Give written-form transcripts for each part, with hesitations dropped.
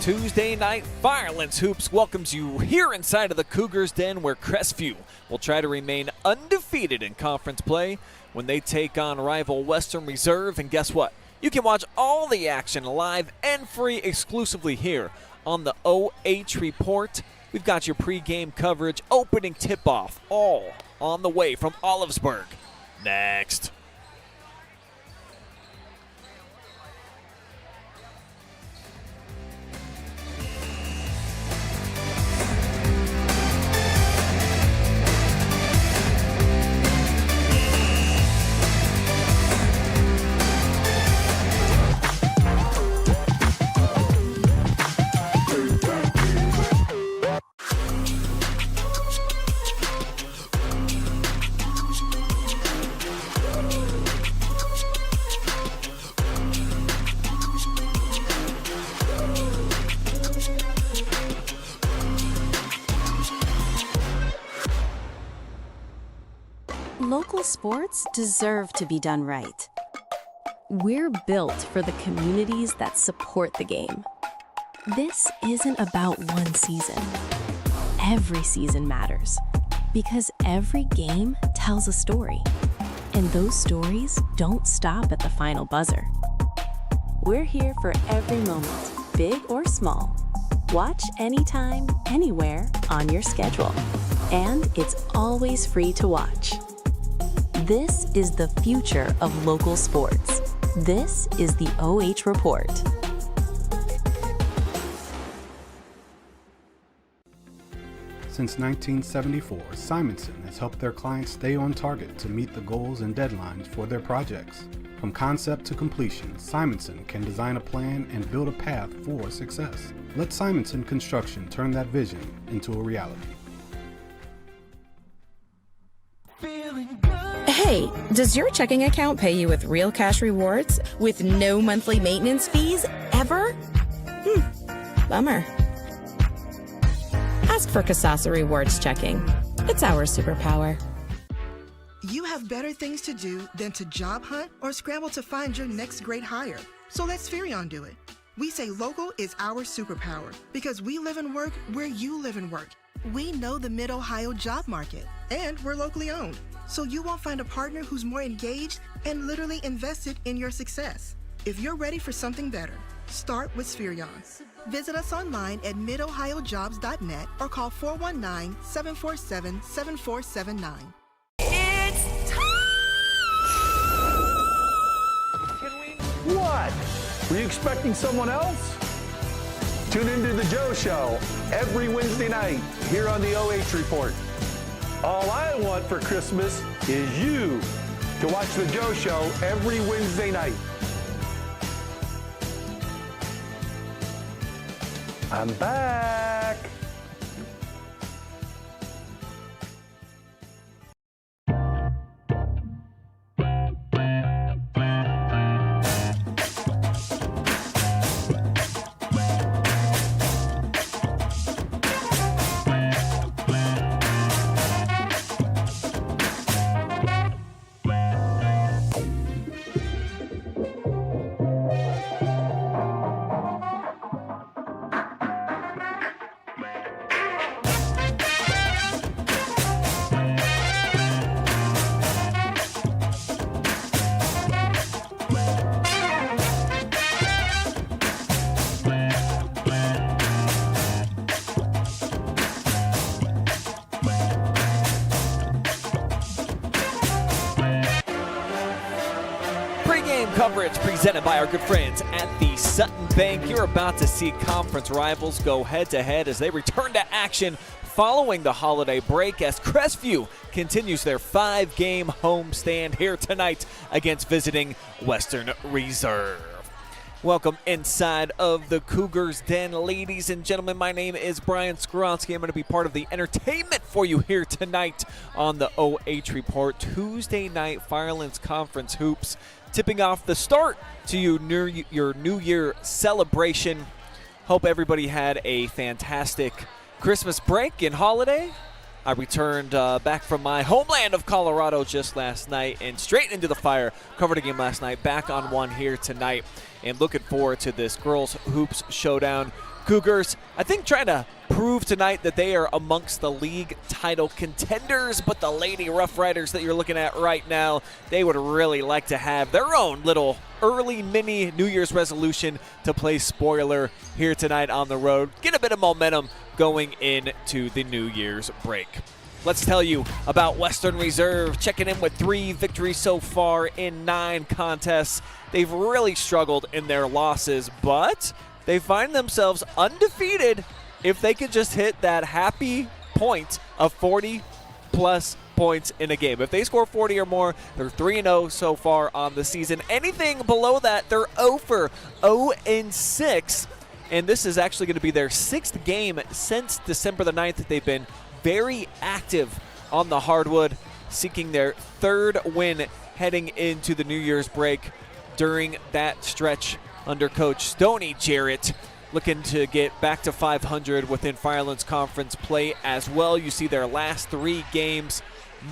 Tuesday night Firelands Hoops welcomes you here inside of the Cougars Den, where Crestview will try to remain undefeated in conference play when they take on rival Western Reserve. And guess what? You can watch all the action live and free exclusively here on the OH Report. We've got your pregame coverage, opening tip-off, all on the way from Olivesburg. Next. Local sports deserve to be done right. We're built for the communities that support the game. This isn't about one season. Every season matters because every game tells a story, and those stories don't stop at the final buzzer. We're here for every moment, big or small. Watch anytime, anywhere on your schedule, and it's always free to watch. This is the future of local sports. This is the OH Report. Since 1974, Simonson has helped their clients stay on target to meet the goals and deadlines for their projects. From concept to completion, Simonson can design a plan and build a path for success. Let Simonson Construction turn that vision into a reality. Hey, does your checking account pay you with real cash rewards with no monthly maintenance fees ever? Bummer. Ask for Kasasa Rewards Checking. It's our superpower. You have better things to do than to job hunt or scramble to find your next great hire. So let Spherion do it. We say local is our superpower because we live and work where you live and work. We know the Mid-Ohio job market, and we're locally owned. So you won't find a partner who's more engaged and literally invested in your success. If you're ready for something better, start with Spherion. Visit us online at midohiojobs.net or call 419-747-7479. It's time! What? Were you expecting someone else? Tune into The Joe Show every Wednesday night here on the OH Report. All I want for Christmas is you to watch The Joe Show every Wednesday night. I'm back. Coverage presented by our good friends at the Sutton Bank. You're about to see conference rivals go head-to-head as they return to action following the holiday break, as Crestview continues their 5-game homestand here tonight against visiting Western Reserve. Welcome inside of the Cougars Den, ladies and gentlemen. My name is Brian Skronsky. I'm going to be part of the entertainment for you here tonight on the OH Report. Tuesday night Firelands Conference hoops, tipping off the start to your New Year celebration. Hope everybody had a fantastic Christmas break and holiday. I returned back from my homeland of Colorado just last night and straight into the fire. Covered a game last night, back on one here tonight, and looking forward to this girls hoops showdown. Cougars, I think, trying to prove tonight that they are amongst the league title contenders, but the Lady Rough Riders that you're looking at right now, they would really like to have their own little early mini New Year's resolution to play spoiler here tonight on the road. Get a bit of momentum going into the New Year's break. Let's tell you about Western Reserve, checking in with 3 victories so far in 9 contests. They've really struggled in their losses, but they find themselves undefeated if they could just hit that happy point of 40-plus points in a game. If they score 40 or more, they're 3-0 so far on the season. Anything below that, they're 0-6. And this is actually going to be their 6th game since December the 9th. They've been very active on the hardwood, seeking their 3rd win heading into the New Year's break during that stretch under Coach Stoney Jarrett, looking to get back to 500 within Firelands Conference play as well. You see their last 3 games,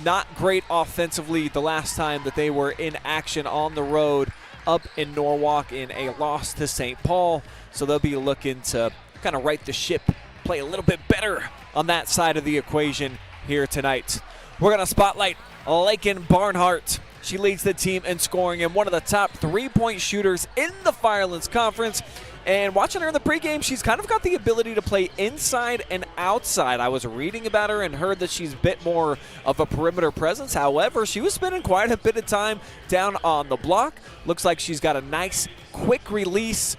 not great offensively the last time that they were in action on the road up in Norwalk in a loss to St. Paul. So they'll be looking to kind of right the ship, play a little bit better on that side of the equation here tonight. We're going to spotlight Lakin Barnhart. She leads the team in scoring and one of the top 3-point shooters in the Firelands Conference. And watching her in the pregame, she's kind of got the ability to play inside and outside. I was reading about her and heard that she's a bit more of a perimeter presence. However, she was spending quite a bit of time down on the block. Looks like she's got a nice, quick release.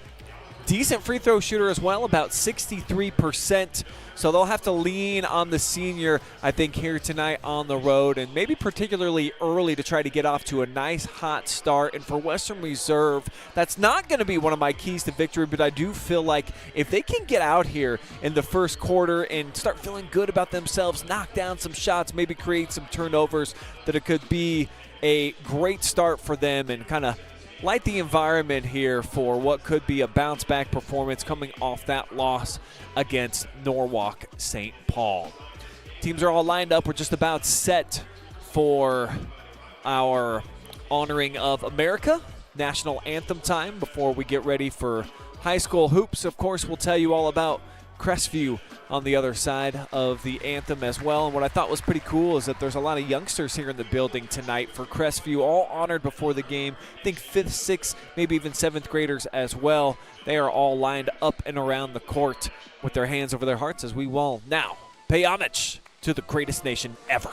Decent free throw shooter as well, about 63%. So they'll have to lean on the senior, I think, here tonight on the road, and maybe particularly early to try to get off to a nice hot start. And for Western Reserve, that's not going to be one of my keys to victory, but I do feel like if they can get out here in the first quarter and start feeling good about themselves, knock down some shots, maybe create some turnovers, that it could be a great start for them and kind of light the environment here for what could be a bounce-back performance coming off that loss against Norwalk St. Paul. Teams are all lined up. We're just about set for our honoring of America national anthem time before we get ready for high school hoops. Of course, we'll tell you all about Crestview on the other side of the anthem as well. And what I thought was pretty cool is that there's a lot of youngsters here in the building tonight for Crestview, all honored before the game. I think 5th, 6th, maybe even 7th graders as well. They are all lined up and around the court with their hands over their hearts as we will now pay homage to the greatest nation ever.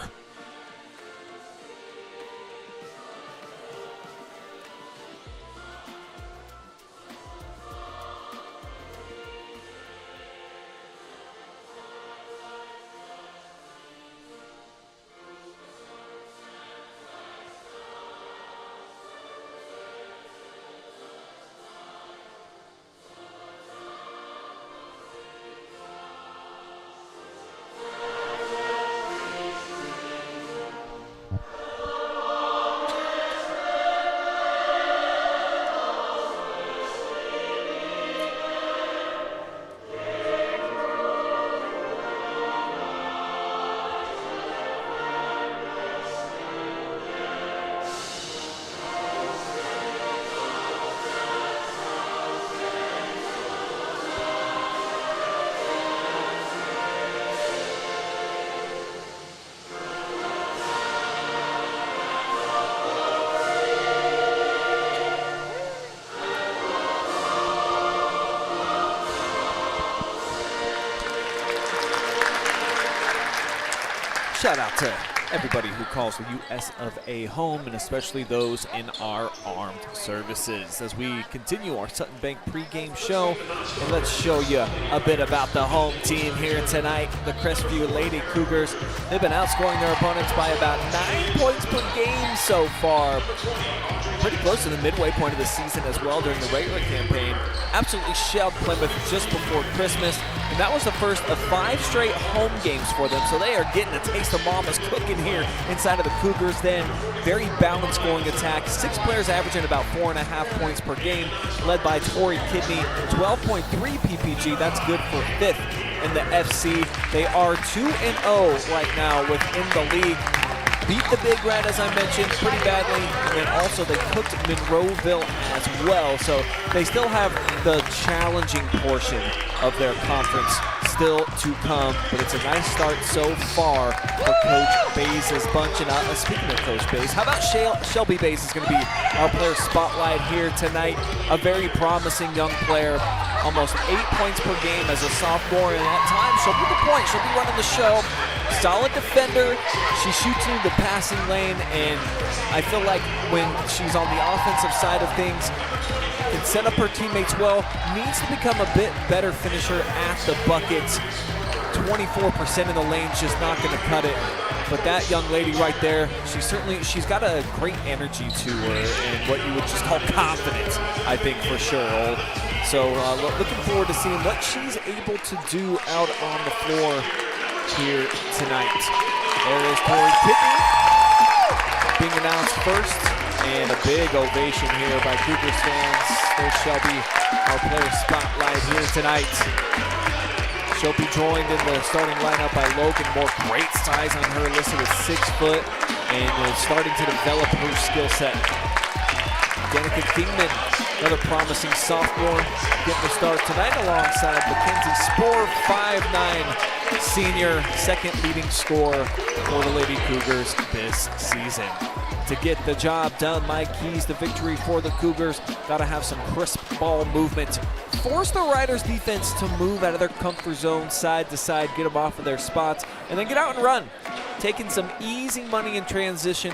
Shout out to everybody who calls the U.S. of A home, and especially those in our armed services. As we continue our Sutton Bank pregame show, and let's show you a bit about the home team here tonight. The Crestview Lady Cougars, they've been outscoring their opponents by about 9 points per game so far. Pretty close to the midway point of the season as well during the regular campaign. Absolutely shelled Plymouth just before Christmas. and that was the first of 5 straight home games for them, so they are getting a taste of Mama's cooking here inside of the Cougars Den. Very balanced scoring attack. 6 players averaging about 4.5 points per game, led by Torrey Kidney, 12.3 PPG. That's good for 5th in the FC. They are 2-0 right now within the league. Beat the Big Red, as I mentioned, pretty badly, and then also they cooked Monroeville as well. So they still have the challenging portion of their conference still to come, but it's a nice start so far for Coach Bays' bunch. And speaking of Coach Bays, how about Shelby Bays is going to be our player spotlight here tonight. A very promising young player, almost 8 points per game as a sophomore, and at times she'll be the point, she'll be running the show. Solid defender, she shoots into the passing lane, and I feel like when she's on the offensive side of things, can set up her teammates well, needs to become a bit better finisher at the buckets. 24% in the lane's just not going to cut it. But that young lady right there, she's got a great energy to her and what you would just call confidence, I think, for sure. So looking forward to seeing what she's able to do out on the floor here tonight. There is Torrey Kidney being announced first, and a big ovation here by Cougars fans. There's Shelby, our player spotlight here tonight. She'll be joined in the starting lineup by Logan Moore. Great size on her, listed as 6 foot, and is starting to develop her skill set. Danica Kingman, another promising sophomore, getting the start tonight alongside Mackenzie Spohr, 5'9", senior, second leading scorer for the Lady Cougars this season. To get the job done, my keys to victory for the Cougars, gotta have some crisp ball movement. Force the Riders defense to move out of their comfort zone side to side, get them off of their spots, and then get out and run. Taking some easy money in transition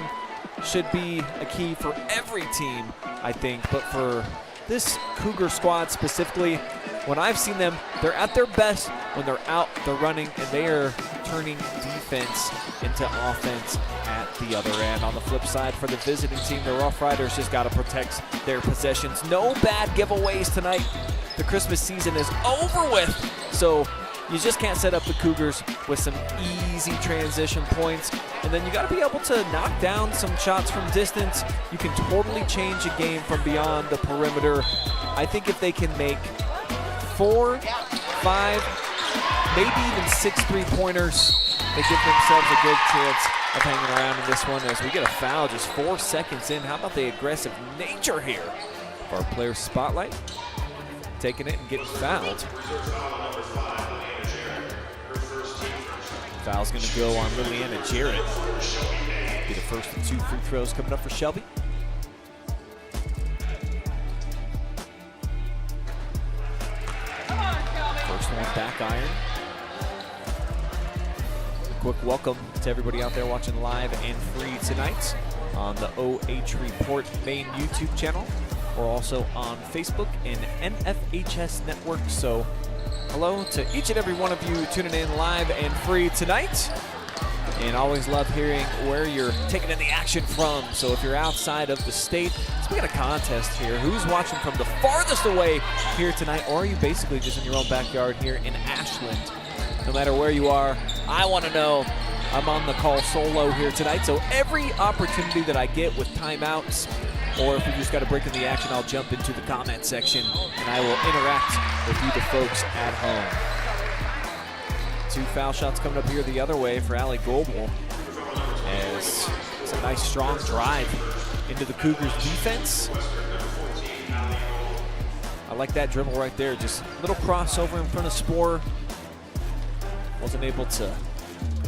should be a key for every team, I think, but for this Cougar squad specifically, when I've seen them, they're at their best when they're out, they're running, and they are turning defense into offense at the other end. On the flip side, for the visiting team, the Rough Riders just got to protect their possessions. No bad giveaways tonight. The Christmas season is over with, so you just can't set up the Cougars with some easy transition points. And then you got to be able to knock down some shots from distance. You can totally change a game from beyond the perimeter. I think if they can make 4, 5, maybe even 6 3-pointers, they give themselves a good chance of hanging around in this one as we get a foul just 4 seconds in. How about the aggressive nature here of our player spotlight? Taking it and getting fouled. Foul's going to go on LiUNA Jarrett. Be the first of 2 free throws coming up for Shelby. First one back iron. A quick welcome to everybody out there watching live and free tonight on the OH Report main YouTube channel. We're also on Facebook and NFHS Network. So hello to each and every one of you tuning in live and free tonight. And always love hearing where you're taking in the action from. So if you're outside of the state, so we got a contest here. Who's watching from the farthest away here tonight? Or are you basically just in your own backyard here in Ashland? No matter where you are, I want to know. I'm on the call solo here tonight. So every opportunity that I get with timeouts, or if we just got to break in the action, I'll jump into the comment section and I will interact with you, the folks at home. 2 foul shots coming up here the other way for Allie Goebel, as it's a nice strong drive into the Cougars defense. I like that dribble right there. Just a little crossover in front of Spohr. Wasn't able to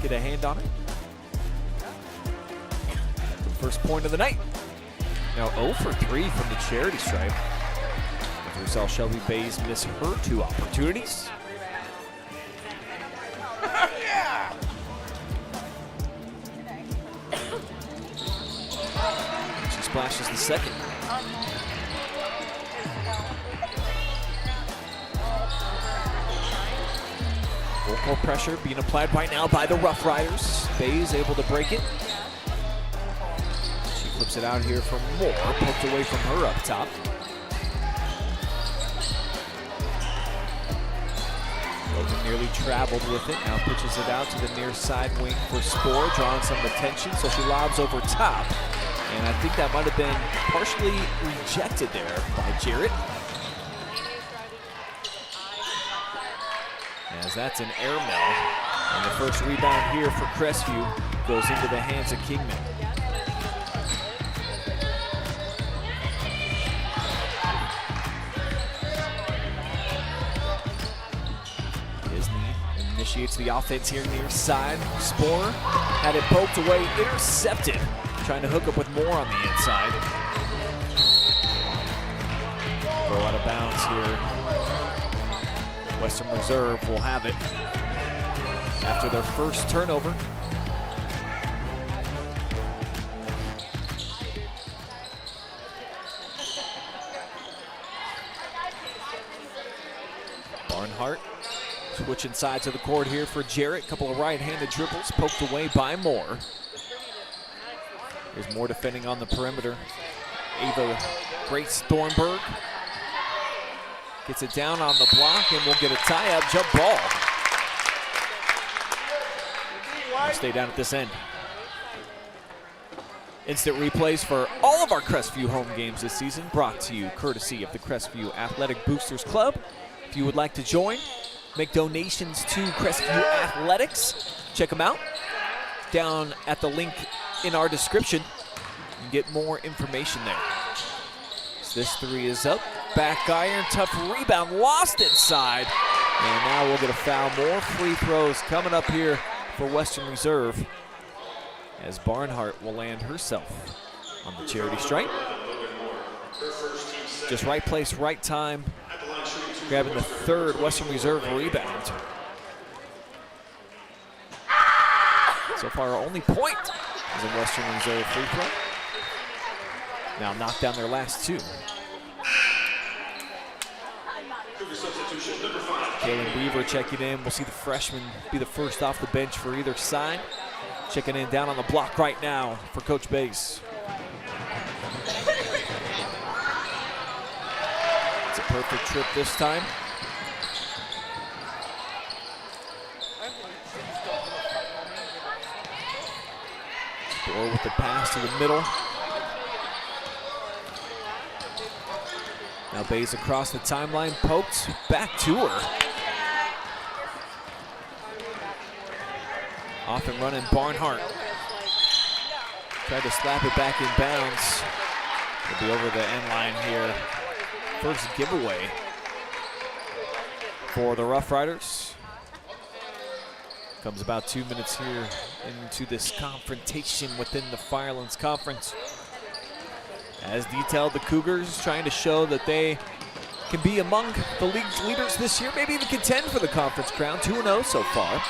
get a hand on it. The first point of the night. Now 0 for 3 from the charity stripe. As we saw Shelby Bays miss her 2 opportunities. She splashes the second. Full court pressure being applied right now by the Rough Riders. Bays able to break it. She flips it out here from Moore, poked away from her up top. Kingman nearly traveled with it. Now pitches it out to the near side wing for Spore, drawing some attention, so she lobs over top. And I think that might have been partially rejected there by Jarrett. As that's an air mill. And the first rebound here for Crestview goes into the hands of Kingman. Initiates the offense here near side. Spore had it poked away, intercepted. Trying to hook up with more on the inside. Go out of bounds here. Western Reserve will have it after their first turnover. Barnhart switching sides of the court here for Jarrett. Couple of right-handed dribbles poked away by Moore. There's Moore defending on the perimeter. Ava Grace Thornburg gets it down on the block and we'll get a tie-up jump ball. We'll stay down at this end. Instant replays for all of our Crestview home games this season, brought to you courtesy of the Crestview Athletic Boosters Club. If you would like to join, make donations to Crestview Athletics. Check them out down at the link in our description. You can get more information there. So this three is up. Back iron, tough rebound, lost inside. And now we'll get a foul. More free throws coming up here for Western Reserve, as Barnhart will land herself on the charity stripe. Just right place, right time. Grabbing the third Western Reserve rebound. So far, our only point is a Western Reserve free throw. Now knocked down their last two. Kaylin Weaver checking in. We'll see the freshman be the first off the bench for either side. Checking in down on the block right now for Coach Bass. It's a perfect trip this time. Spore with the pass to the middle. Now Bays across the timeline, poked back to her. Off and running Barnhart. Tried to slap it back in bounds. It'll be over the end line here. First giveaway for the Rough Riders. Comes about 2 minutes here into this confrontation within the Firelands Conference. As detailed, the Cougars trying to show that they can be among the league's leaders this year, maybe even contend for the conference crown. 2-0 so far.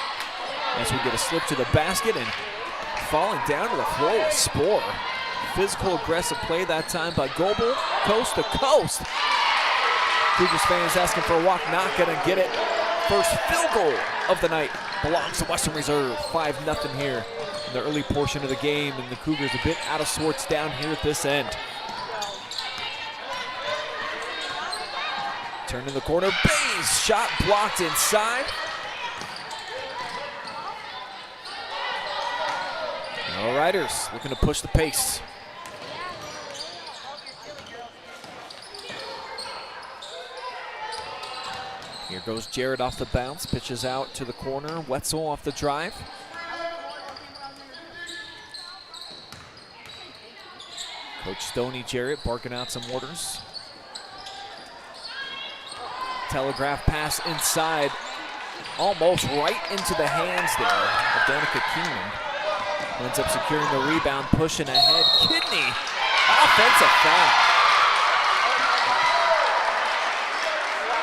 As we get a slip to the basket and falling down to the floor with Spore. Physical, aggressive play that time by Goebel, coast to coast. Cougars fans asking for a walk, not gonna get it. First field goal of the night belongs to Western Reserve. 5-0 here in the early portion of the game, and the Cougars a bit out of sorts down here at this end. Turn in the corner, Bays, shot blocked inside. All Riders looking to push the pace. Here goes Jarrett off the bounce, pitches out to the corner. Wetzel off the drive. Coach Stoney Jarrett barking out some orders. Telegraph pass inside, almost right into the hands there of Danica Keenan. Ends up securing the rebound, pushing ahead. Kidney, offensive foul.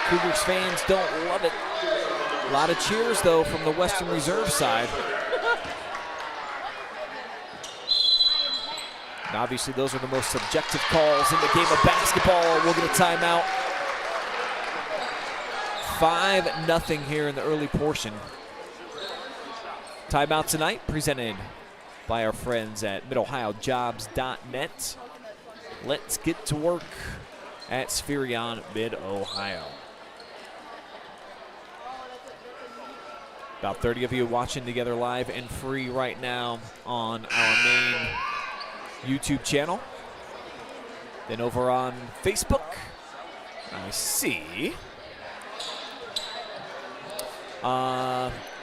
Cougars fans don't love it. A lot of cheers, though, from the Western Reserve side. And obviously, those are the most subjective calls in the game of basketball. We'll get a timeout. 5-0 here in the early portion. Timeout tonight presented by our friends at MidOhioJobs.net. Let's get to work at Spherion Mid-Ohio. About 30 of you watching together live and free right now on our main YouTube channel. Then over on Facebook, I see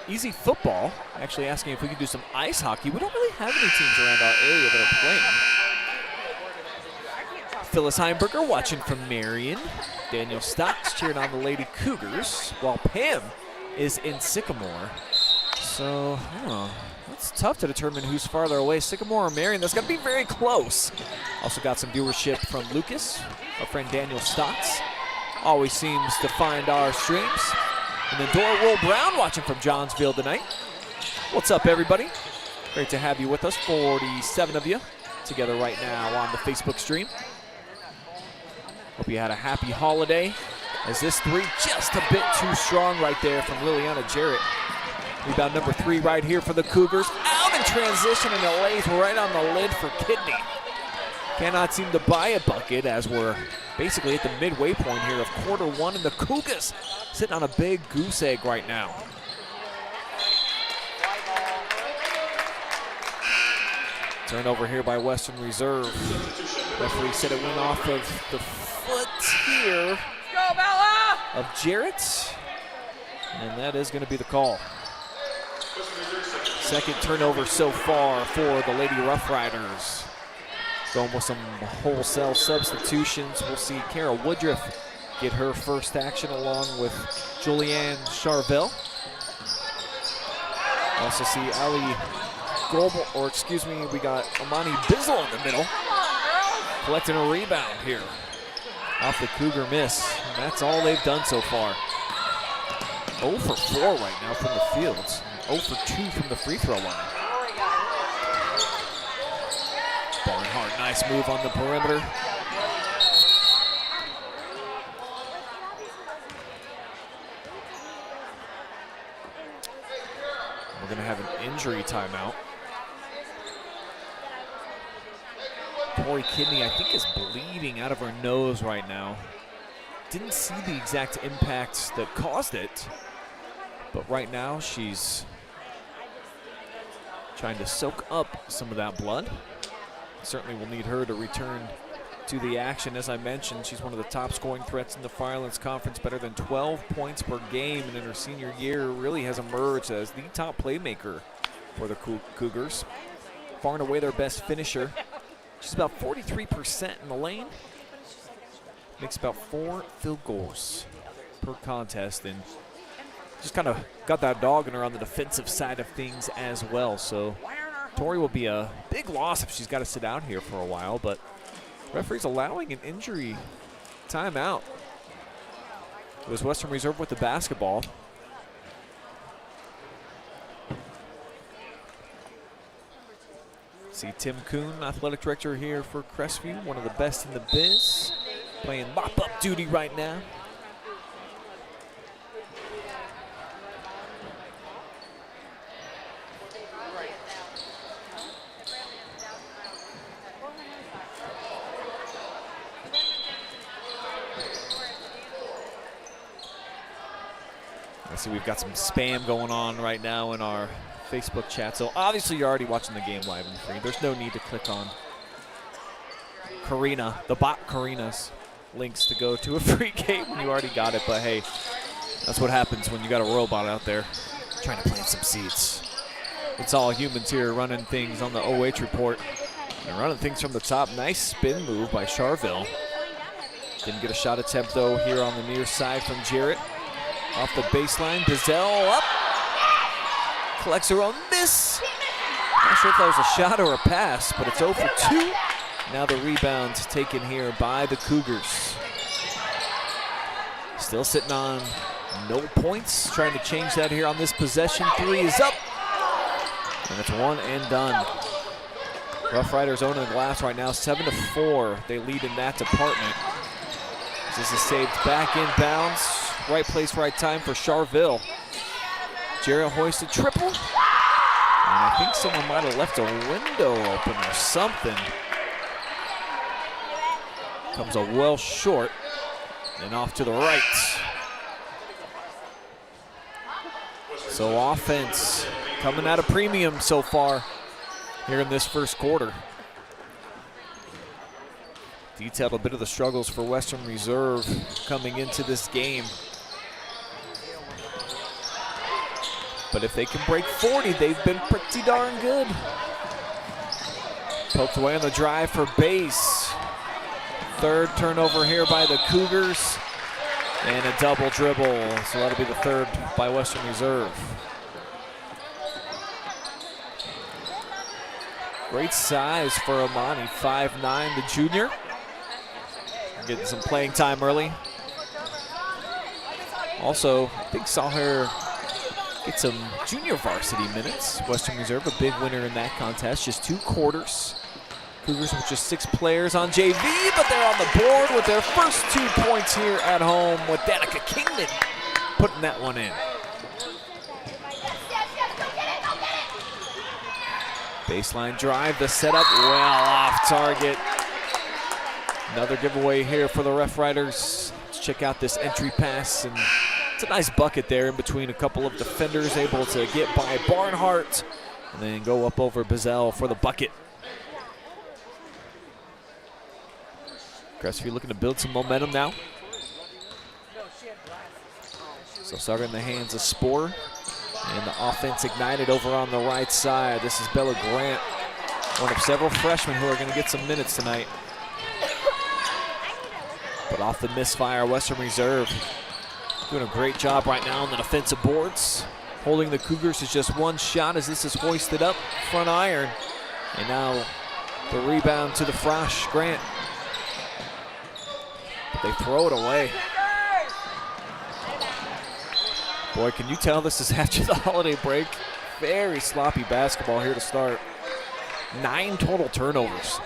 Easy Football actually asking if we could do some ice hockey. We don't really have any teams around our area that are playing. Phyllis Heimberger watching from Marion. Daniel Stotts cheering on the Lady Cougars, while Pam is in Sycamore. So, it's tough to determine who's farther away, Sycamore or Marion. That's going to be very close. Also got some viewership from Lucas, our friend Daniel Stotts. Always seems to find our streams. And then Dora Will Brown watching from Johnsville tonight. What's up, everybody? Great to have you with us. 47 of you together right now on the Facebook stream. Hope you had a happy holiday. As this three just a bit too strong right there from LiUNA Jarrett. Rebound number 3 right here for the Cougars. Out in transition, and it lays right on the lid for Kidney. Cannot seem to buy a bucket as we're basically at the midway point here of quarter 1, and the Cougars sitting on a big goose egg right now. Turnover here by Western Reserve. Referee said it went off of the foot here of Jarrett, and that is going to be the call. Second turnover so far for the Lady Rough Riders. Going with some wholesale substitutions. We'll see Kara Woodruff get her first action along with Julianne Charvel. Also see Ali Goebel, or excuse me, we got Amani Bizzle in the middle. Collecting a rebound here off the Cougar miss. And that's all they've done so far. 0 for 4 right now from the fields. 0 for 2 from the free throw line. Barnhart, nice move on the perimeter. We're going to have an injury timeout. Tori Kidney, I think, is bleeding out of her nose right now. Didn't see the exact impact that caused it, but right now she's trying to soak up some of that blood. Certainly will need her to return to the action. As I mentioned, she's one of the top scoring threats in the Firelands Conference, better than 12 points per game, and in her senior year really has emerged as the top playmaker for the Cougars. Far and away their best finisher. She's about 43% in the lane. Makes about 4 field goals per contest, and just kind of got that dog in her on the defensive side of things as well. So Tori will be a big loss if she's got to sit out here for a while, but referee's allowing an injury timeout. It was Western Reserve with the basketball. See Tim Kuhn, athletic director here for Crestview, one of the best in the biz, playing mop-up duty right now. I see we've got some spam going on right now in our Facebook chat. So obviously you're already watching the game live and free. There's no need to click on Karina, the bot Karina's links to go to a free game when you already got it. But hey, that's what happens when you got a robot out there trying to plant some seeds. It's all humans here running things on the OH report and running things from the top. Nice spin move by Charville. Didn't get a shot attempt though here on the near side from Jarrett. Off the baseline, Bizzell up. Collects her own miss. Not sure if that was a shot or a pass, but it's 0 for 2. Now the rebound taken here by the Cougars. Still sitting on no points. Trying to change that here on this possession. 3 is up. And it's 1 and done. Rough Riders owning the glass right now, 7-4. They lead in that department. This is saved back inbounds. Right place, right time for Charville. Jarrett hoisted triple. And I think someone might have left a window open or something. Comes a well short. And off to the right. So offense coming at a premium so far here in this first quarter. Detailed a bit of the struggles for Western Reserve coming into this game. But if they can break 40, they've been pretty darn good. Poked away on the drive for base. Third turnover here by the Cougars. And a double dribble, so that'll be the third by Western Reserve. Great size for Amani, 5'9", the junior. Getting some playing time early. Also, I think saw her get some junior varsity minutes. Western Reserve, a big winner in that contest, just 2 quarters. Cougars with just 6 players on JV, but they're on the board with their first 2 points here at home with Danica Kingman putting that one in. Baseline drive, the setup well off target. Another giveaway here for the Rough Riders. Let's check out this entry pass, and it's a nice bucket there in between a couple of defenders, able to get by Barnhart and then go up over Bazell for the bucket. Crestview looking to build some momentum now. So starting in the hands of Spore. And the offense ignited over on the right side. This is Bella Grant, one of several freshmen who are going to get some minutes tonight. But off the misfire, Western Reserve doing a great job right now on the defensive boards. Holding the Cougars is just 1 shot as this is hoisted up, front iron. And now the rebound to the Frosh, Grant. They throw it away. Boy, can you tell this is after the holiday break? Very sloppy basketball here to start. 9 total turnovers.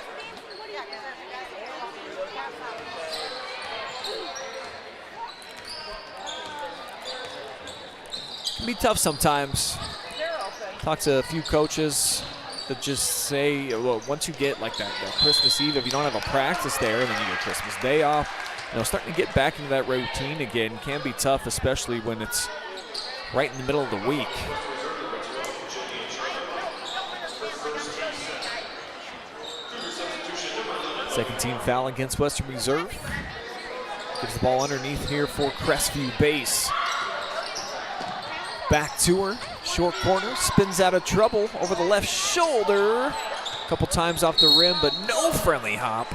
It can be tough sometimes. Talk to a few coaches that just say, well, once you get like that Christmas Eve, if you don't have a practice there, and then you get Christmas Day off, starting to get back into that routine again can be tough, especially when it's right in the middle of the week. Second team foul against Western Reserve. Gives the ball underneath here for Crestview base. Back to her, short corner, spins out of trouble over the left shoulder. A couple times off the rim, but no friendly hop.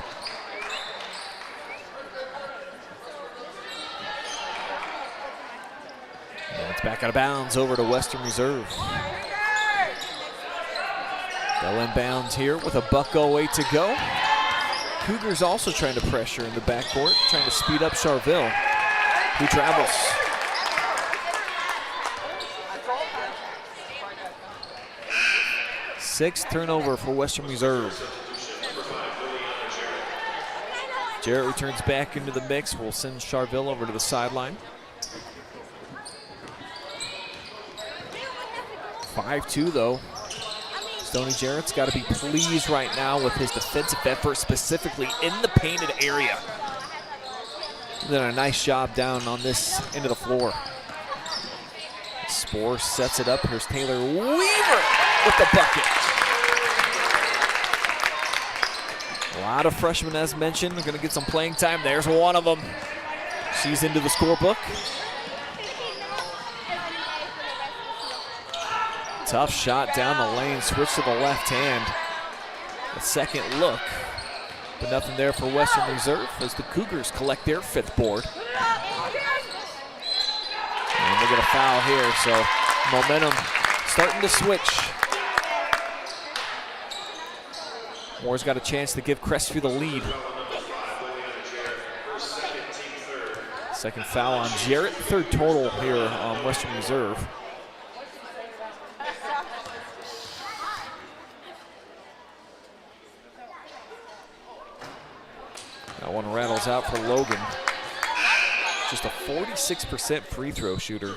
And it's back out of bounds over to Western Reserve. They'll inbounds here with a $1:08 to go. Cougars also trying to pressure in the backcourt, trying to speed up Charville, who travels. Sixth turnover for Western Reserve. Jarrett returns back into the mix. We'll send Charville over to the sideline. 5-2 though. Stoney Jarrett's got to be pleased right now with his defensive effort, specifically in the painted area. Done a nice job down on this end of the floor. Spore sets it up. Here's Taylor Weaver with the bucket. A lot of freshmen, as mentioned, are going to get some playing time. There's one of them. She's into the scorebook. Tough shot down the lane, switch to the left hand. A second look, but nothing there for Western Reserve as the Cougars collect their 5th board. And they get a foul here, so momentum starting to switch. Moore's got a chance to give Crestview the lead. Second foul on Jarrett, 3rd total here on Western Reserve. That one rattles out for Logan. Just a 46% free throw shooter.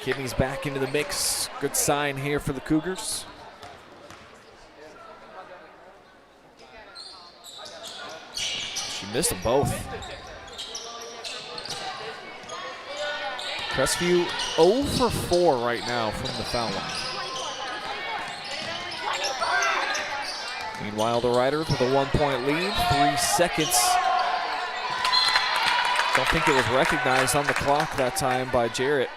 Kidney's back into the mix. Good sign here for the Cougars. She missed them both. Crestview 0 for 4 right now from the foul line. Meanwhile, the Riders with a 1-point lead, 3 seconds. Don't think it was recognized on the clock that time by Jarrett.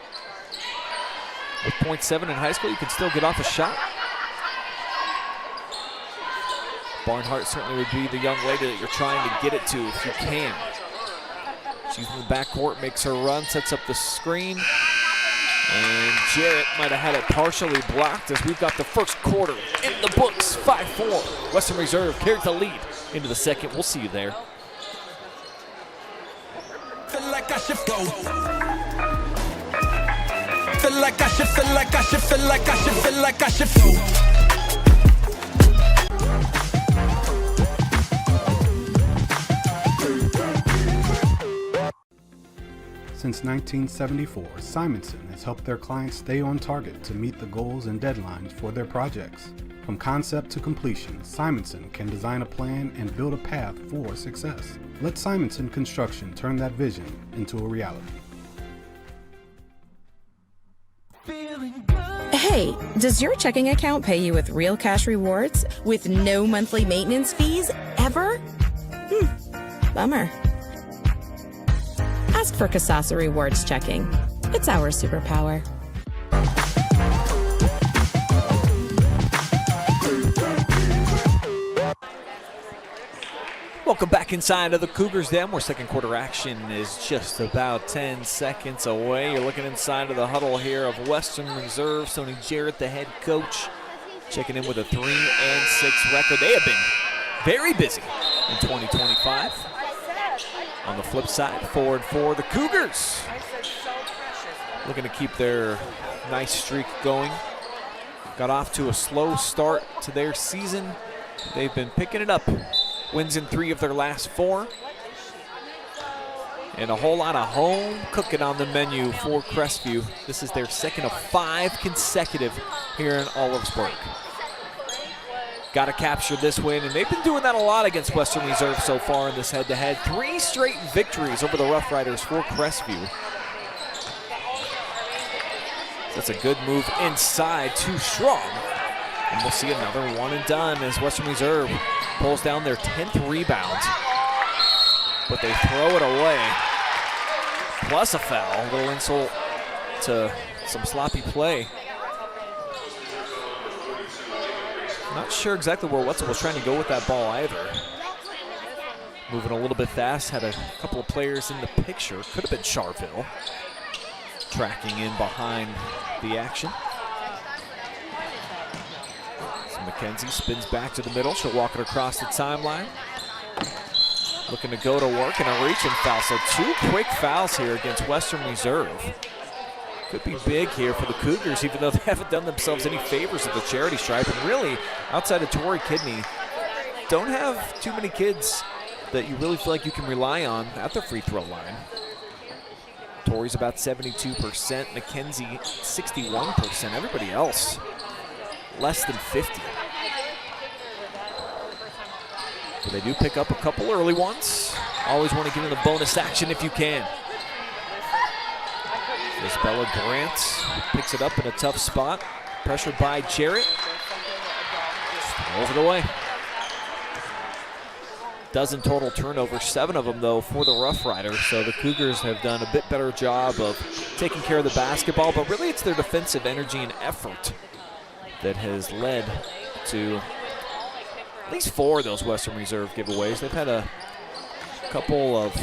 With .7 in high school, you can still get off a shot. Barnhart certainly would be the young lady that you're trying to get it to if you can. She's in the backcourt, makes her run, sets up the screen. And Jarrett might have had it partially blocked as we've got the first quarter in the books. 5-4. Western Reserve carries the lead into the second. We'll see you there. Feel like I should go. Feel like I should, feel like I should, feel like I should, feel like I should go. Since 1974, Simonson has helped their clients stay on target to meet the goals and deadlines for their projects. From concept to completion, Simonson can design a plan and build a path for success. Let Simonson Construction turn that vision into a reality. Hey, does your checking account pay you with real cash rewards with no monthly maintenance fees ever? Bummer. Ask for Kasasa Rewards Checking. It's our superpower. Welcome back inside of the Cougars Den, where second quarter action is just about 10 seconds away. You're looking inside of the huddle here of Western Reserve. Sonny Jarrett, the head coach, checking in with a 3-6 record. They have been very busy in 2025. On the flip side, 4-4, the Cougars looking to keep their nice streak going. Got off to a slow start to their season. They've been picking it up. Wins in 3 of their last 4. And a whole lot of home cooking on the menu for Crestview. This is their second of 5 consecutive here in Olive'sburg. Got to capture this win, and they've been doing that a lot against Western Reserve so far in this head-to-head. 3 straight victories over the Rough Riders for Crestview. That's a good move inside, too strong. And we'll see another one and done as Western Reserve pulls down their 10th rebound. But they throw it away. Plus a foul, a little insult to some sloppy play. Not sure exactly where Wetzel was trying to go with that ball either. Moving a little bit fast, had a couple of players in the picture. Could have been Charville. Tracking in behind the action. So Mackenzie spins back to the middle. She'll walk it across the timeline. Looking to go to work and a reaching foul. So 2 quick fouls here against Western Reserve. Could be big here for the Cougars, even though they haven't done themselves any favors at the charity stripe. And really, outside of Tori Kidney, don't have too many kids that you really feel like you can rely on at the free throw line. Tori's about 72%, Mackenzie 61%. Everybody else less than 50. But they do pick up a couple early ones. Always want to get in the bonus action if you can. Isabella Grant picks it up in a tough spot. Pressured by Jarrett. Throws it away. Dozen total turnovers, 7 of them though for the Rough Riders. So the Cougars have done a bit better job of taking care of the basketball, but really it's their defensive energy and effort that has led to at least 4 of those Western Reserve giveaways. They've had a couple of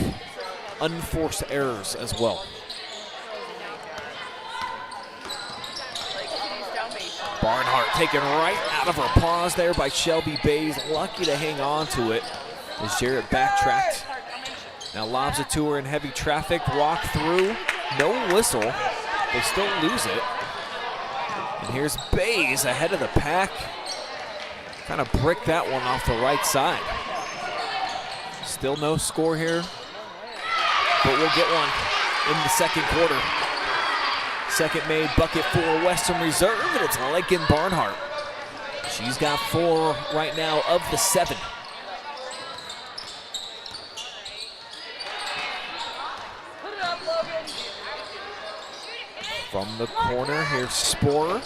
unforced errors as well. Barnhart taken right out of her paws there by Shelby Bays. Lucky to hang on to it as Jarrett backtracked. Now lobs it to her in heavy traffic. Walk through. No whistle. They still lose it. And here's Bays ahead of the pack. Kind of brick that one off the right side. Still no score here, but we'll get one in the second quarter. Second made bucket for Western Reserve, and it's Lincoln Barnhart. She's got 4 right now of the 7. From the corner, here's Sporer.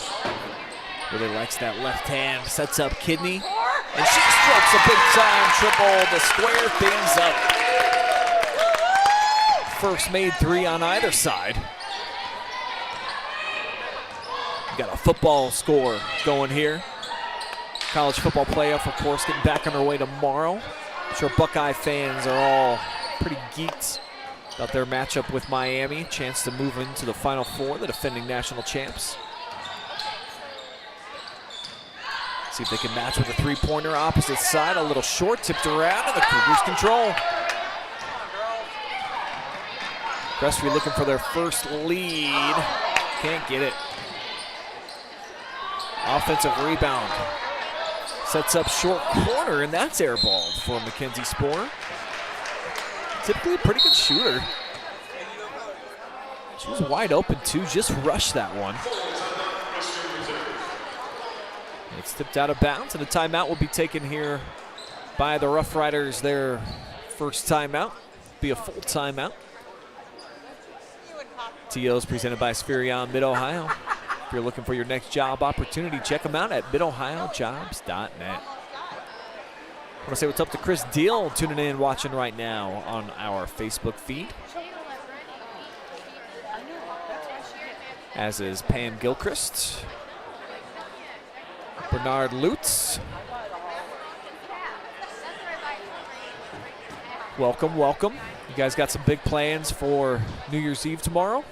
Really likes that left hand, sets up Kidney. And she strokes a big-time triple to square things up. First made three on either side. Got a football score going here. College football playoff, of course, getting back underway tomorrow. I'm sure Buckeye fans are all pretty geeked about their matchup with Miami. Chance to move into the Final Four, the defending national champs. See if they can match with a three-pointer opposite side. A little short, tipped around, and the Cougars control. Crestview looking for their first lead. Can't get it. Offensive rebound. Sets up short corner, and that's airballed for Mackenzie Sporer. Typically a pretty good shooter. She was wide open too, just rushed that one. It's tipped out of bounds, and a timeout will be taken here by the Rough Riders. Their first timeout, be a full timeout. TOs presented by Spherion Mid-Ohio. If you're looking for your next job opportunity, check them out at midohiojobs.net. I want to say what's up to Chris Deal tuning in, watching right now on our Facebook feed. As is Pam Gilchrist. Bernard Lutz. Welcome, welcome. You guys got some big plans for New Year's Eve tomorrow?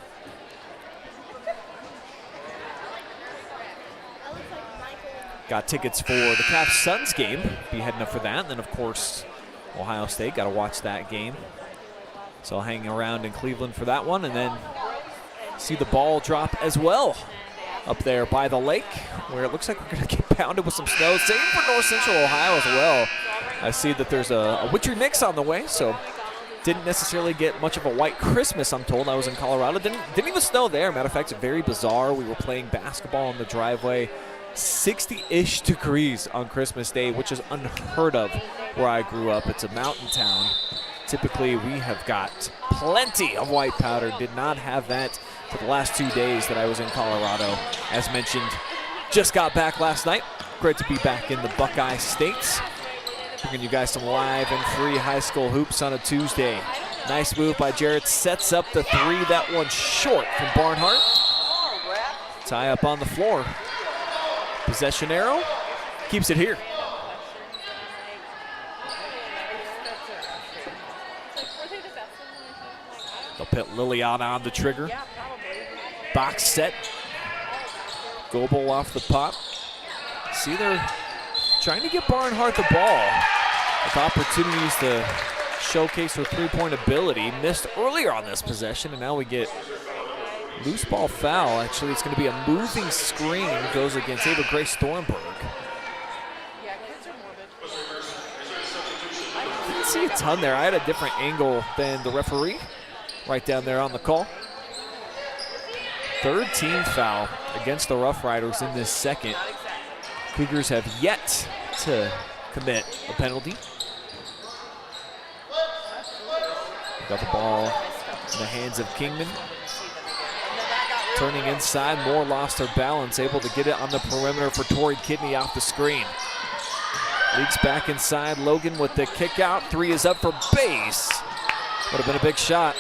Got tickets for the Caps Suns game. Be heading up for that. And then, of course, Ohio State. Got to watch that game. So I'll hang around in Cleveland for that one. And then see the ball drop as well up there by the lake, where it looks like we're going to get pounded with some snow. Same for North Central Ohio as well. I see that there's a wintry mix on the way, so didn't necessarily get much of a white Christmas, I'm told. I was in Colorado. Didn't even snow there. Matter of fact, it's very bizarre. We were playing basketball in the driveway. 60-ish degrees on Christmas Day, which is unheard of where I grew up. It's a mountain town. Typically, we have got plenty of white powder. Did not have that for the last 2 days that I was in Colorado. As mentioned, just got back last night. Great to be back in the Buckeye States. Bringing you guys some live and free high school hoops on a Tuesday. Nice move by Jarrett. Sets up the three. That one short from Barnhart. Tie up on the floor. Possession arrow. Keeps it here. They'll put LiUNA on the trigger. Box set. Goebel off the pop. See, they're trying to get Barnhart the ball with opportunities to showcase her three-point ability. Missed earlier on this possession, and now we get loose ball foul. Actually, it's going to be a moving screen. Goes against Ava Grace Thornburg. Didn't see a ton there. I had a different angle than the referee right down there on the call. Third team foul against the Rough Riders in this second. Cougars have yet to commit a penalty. Got the ball in the hands of Kingman. Turning inside, Moore lost her balance, able to get it on the perimeter for Tori Kidney off the screen. Leaks back inside, Logan with the kick out. Three is up for base. Would have been a big shot.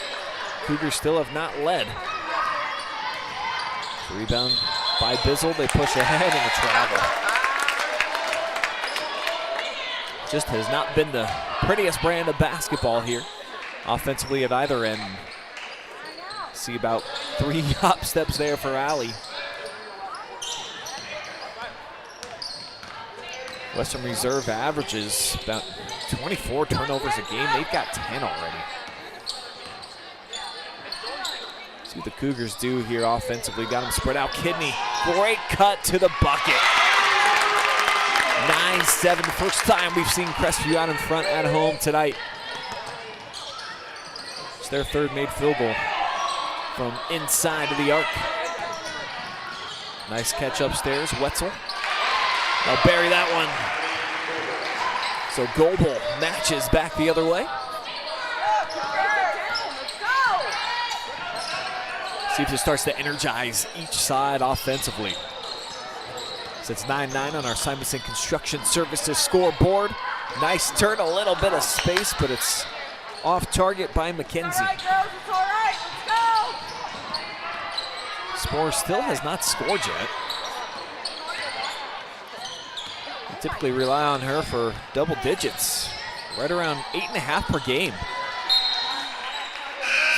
Cougars still have not led. Rebound by Bizzle, they push ahead and a travel. Just has not been the prettiest brand of basketball here offensively at either end. See about 3 hop steps there for Allie. Western Reserve averages about 24 turnovers a game. They've got 10 already. See what the Cougars do here offensively. Got them spread out. Kidney, great cut to the bucket. 9-7, first time we've seen Crestview out in front at home tonight. It's their third made field goal from inside of the arc. Nice catch upstairs, Wetzel. They'll bury that one. So Goebel matches back the other way. See if it starts to energize each side offensively. So it's 9-9 on our Simonson Construction Services scoreboard. Nice turn, a little bit of space, but it's off target by McKenzie. All right, girls, it's all right. Let's go. Spore still has not scored yet. We typically rely on her for double digits, right around 8.5 per game.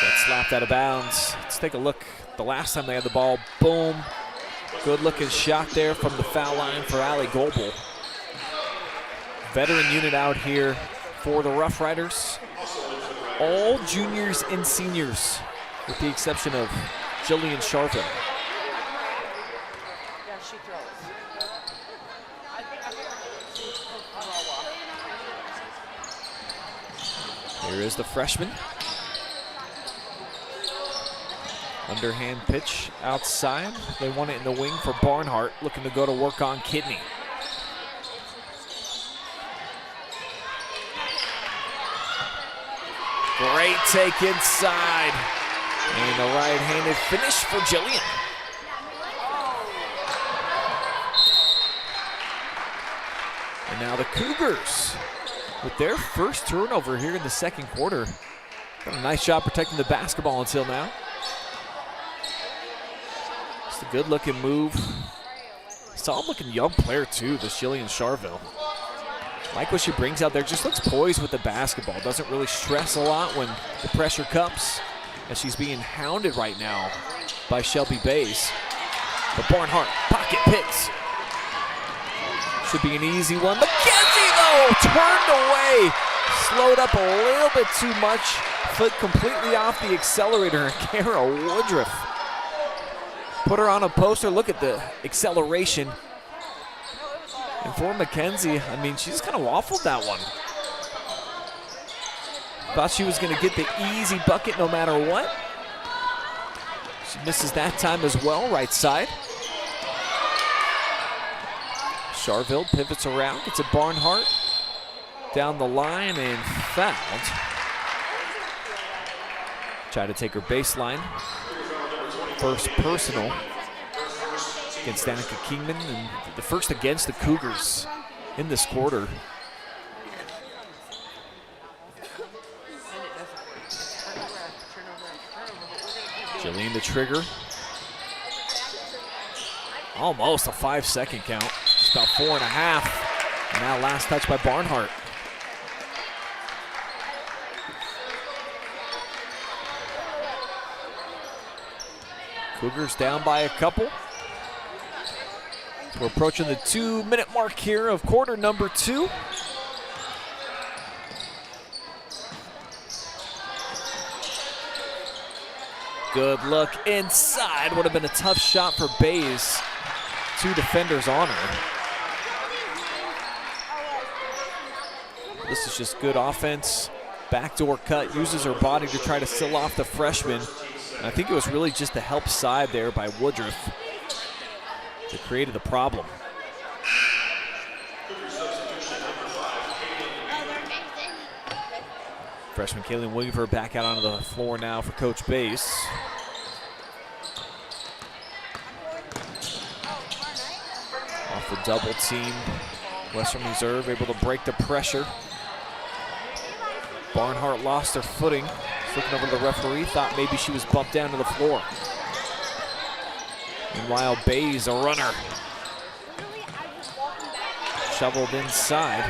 So it's slapped out of bounds. Let's take a look. The last time they had the ball, boom. Good looking shot there from the foul line for Allie Goebel. Veteran unit out here for the Rough Riders. All juniors and seniors, with the exception of Jillian Charville. Yeah, she throws. Here is the freshman. Underhand pitch outside. They want it in the wing for Barnhart, looking to go to work on Kidney. Great take inside. And a right-handed finish for Jillian. And now the Cougars with their first turnover here in the second quarter. Done a nice job protecting the basketball until now. Just a good-looking move. Solid-looking young player, too, this Jillian Charville. Like what she brings out there, just looks poised with the basketball. Doesn't really stress a lot when the pressure comes, as she's being hounded right now by Shelby Bays. But Barnhart, pocket picks. Should be an easy one. McKenzie, though, turned away. Slowed up a little bit too much. Foot completely off the accelerator. And Kara Woodruff put her on a poster. Look at the acceleration. And for McKenzie, I mean, she just kind of waffled that one. Thought she was going to get the easy bucket no matter what. She misses that time as well, right side. Charville pivots around, gets a Barnhart down the line and fouled. Try to take her baseline. First personal against Danica Kingman, and the first against the Cougars in this quarter. Jillian the trigger. Almost a 5-second count. It's about 4.5. And now last touch by Barnhart. Cougars down by a couple. We're approaching the 2-minute mark here of quarter number 2. Good look inside. Would have been a tough shot for Bays. 2 defenders on her. This is just good offense. Backdoor cut, uses her body to try to seal off the freshman. And I think it was really just the help side there by Woodruff that created the problem. Freshman Kaylin Weaver back out onto the floor now for Coach Bays. Off the double team. Western Reserve able to break the pressure. Barnhart lost her footing. Looking over to the referee, thought maybe she was bumped down to the floor. Meanwhile, Bays, a runner. Shoveled inside.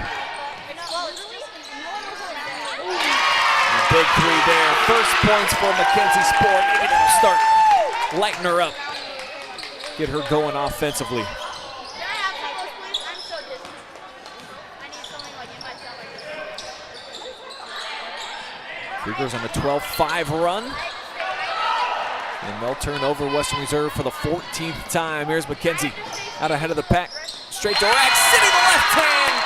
And a big 3 there. First points for Mackenzie Spore. Maybe that'll start lighting her up. Get her going offensively. Cougars on a 12-5 run. And they'll turn over Western Reserve for the 14th time. Here's McKenzie out ahead of the pack. Straight to rack, sitting the left hand.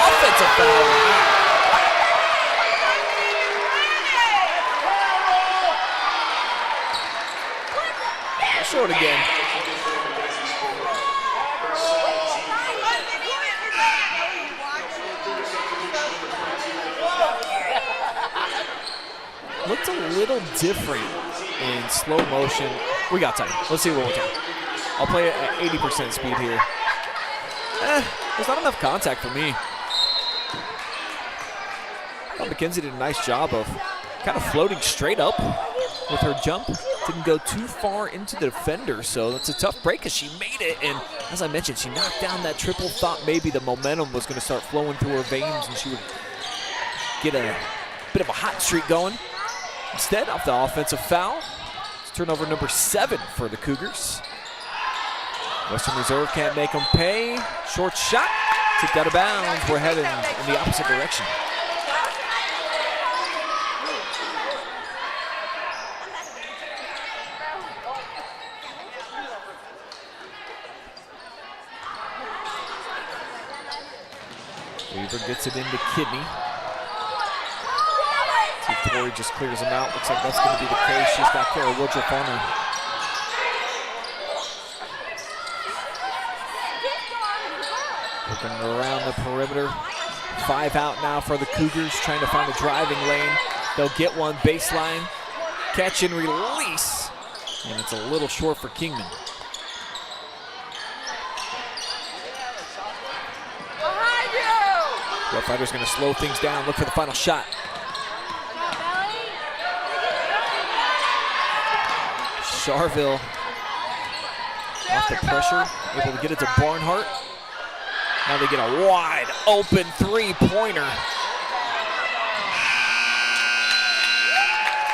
Offensive foul. I'll show it again. Looked a little different in slow motion. We got time. Let's see what we can. I'll play it at 80% speed here. There's not enough contact for me. I thought Mackenzie did a nice job of kind of floating straight up with her jump. Didn't go too far into the defender, so that's a tough break because she made it. And as I mentioned, she knocked down that triple. Thought maybe the momentum was going to start flowing through her veins and she would get a bit of a hot streak going. Instead, off the offensive foul, it's turnover number 7 for the Cougars. Western Reserve can't make them pay. Short shot, tipped out of bounds. We're heading in the opposite direction. Weaver gets it into Kidney. See if Tori just clears him out. Looks like that's going to be the case. She's got Kara Woodruff on her. Looking around the perimeter. 5 out now for the Cougars, trying to find a driving lane. They'll get one baseline. Catch and release. And it's a little short for Kingman. Rough Riders going to slow things down, look for the final shot. Charville off the pressure, able to get it to Barnhart. Now they get a wide open three-pointer.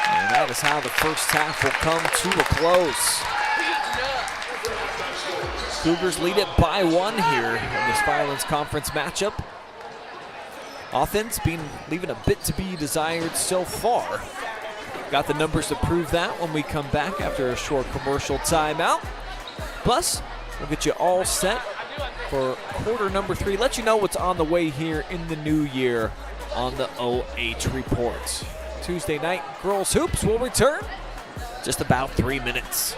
And that is how the first half will come to a close. Cougars lead it by 1 here in this Firelands Conference matchup. Offense leaving a bit to be desired so far. Got the numbers to prove that when we come back after a short commercial timeout. Plus, we'll get you all set for quarter number 3. Let you know what's on the way here in the new year on the OH Report. Tuesday night, girls hoops will return just about 3 minutes.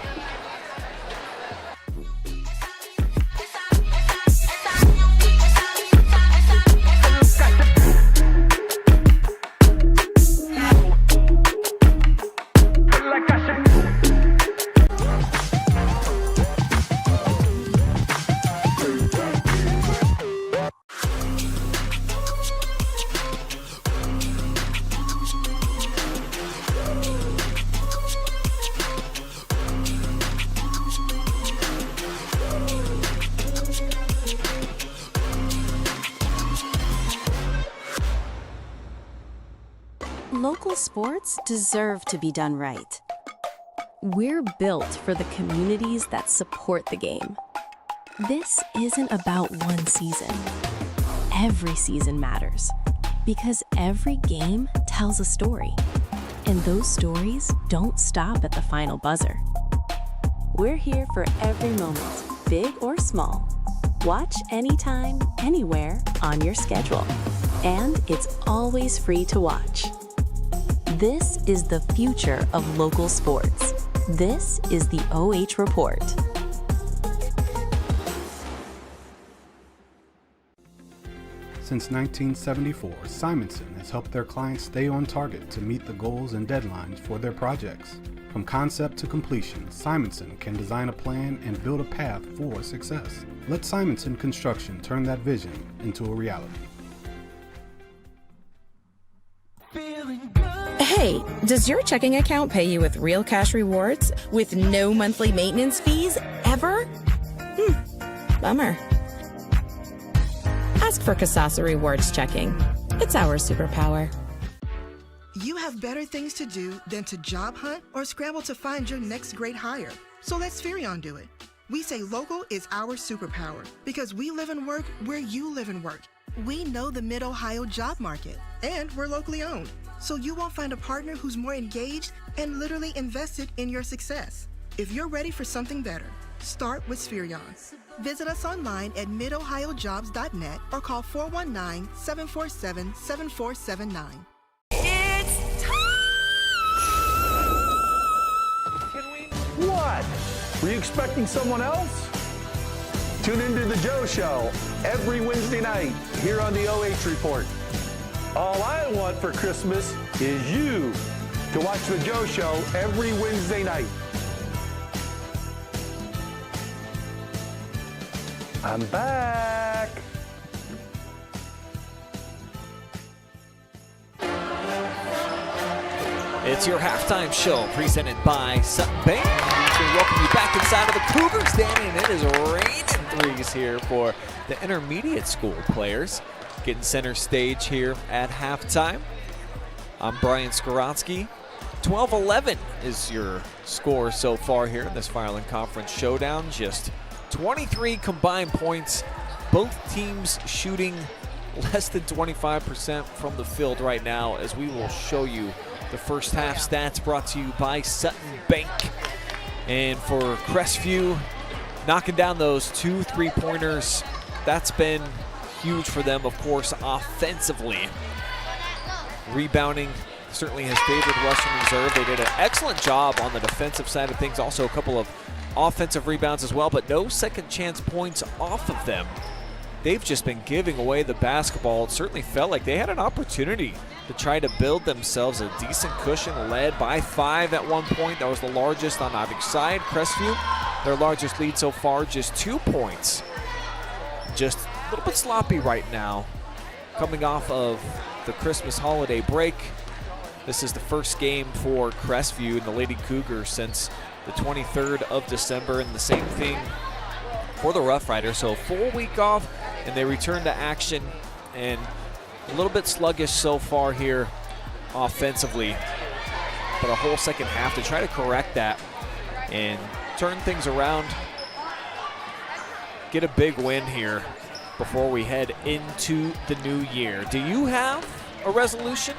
Local sports deserve to be done right. We're built for the communities that support the game. This isn't about one season. Every season matters because every game tells a story, and those stories don't stop at the final buzzer. We're here for every moment, big or small. Watch anytime, anywhere on your schedule, and it's always free to watch. This is the future of local sports. This is the OH Report. Since 1974, Simonson has helped their clients stay on target to meet the goals and deadlines for their projects. From concept to completion, Simonson can design a plan and build a path for success. Let Simonson Construction turn that vision into a reality. Hey, does your checking account pay you with real cash rewards with no monthly maintenance fees ever? Bummer. Ask for Kasasa Rewards Checking. It's our superpower. You have better things to do than to job hunt or scramble to find your next great hire. So let Spherion do it. We say local is our superpower because we live and work where you live and work. We know the Mid-Ohio job market, and we're locally owned. So you won't find a partner who's more engaged and literally invested in your success. If you're ready for something better, start with Spherion. Visit us online at midohiojobs.net or call 419-747-7479. It's time! What? Were you expecting someone else? Tune into the Joe Show every Wednesday night here on the OH Report. All I want for Christmas is you. to watch The Joe Show every Wednesday night. I'm back. It's your halftime show presented by Sutton Bank. We welcome you back inside of the Cougars Den, and it is raining threes here for the intermediate school players. Getting center stage here at halftime. I'm Brian Skorotsky. 12-11 is your score so far here in this Firelands Conference showdown. Just 23 combined points. Both teams shooting less than 25% from the field right now, as we will show you the first half stats brought to you by Sutton Bank. And for Crestview, knocking down those 2 3-pointers, that's been huge for them, of course, offensively. Rebounding certainly has favored Western Reserve. They did an excellent job on the defensive side of things. Also a couple of offensive rebounds as well, but no second chance points off of them. They've just been giving away the basketball. It certainly felt like they had an opportunity to try to build themselves a decent cushion, led by 5 at one point. That was the largest on either side. Crestview, their largest lead so far, just 2 points. Just a little bit sloppy right now, coming off of the Christmas holiday break. This is the first game for Crestview and the Lady Cougars since the 23rd of December, and the same thing for the Rough Riders. So a full week off, and they return to action, and a little bit sluggish so far here offensively, but a whole second half to try to correct that and turn things around, get a big win here before we head into the new year. Do you have a resolution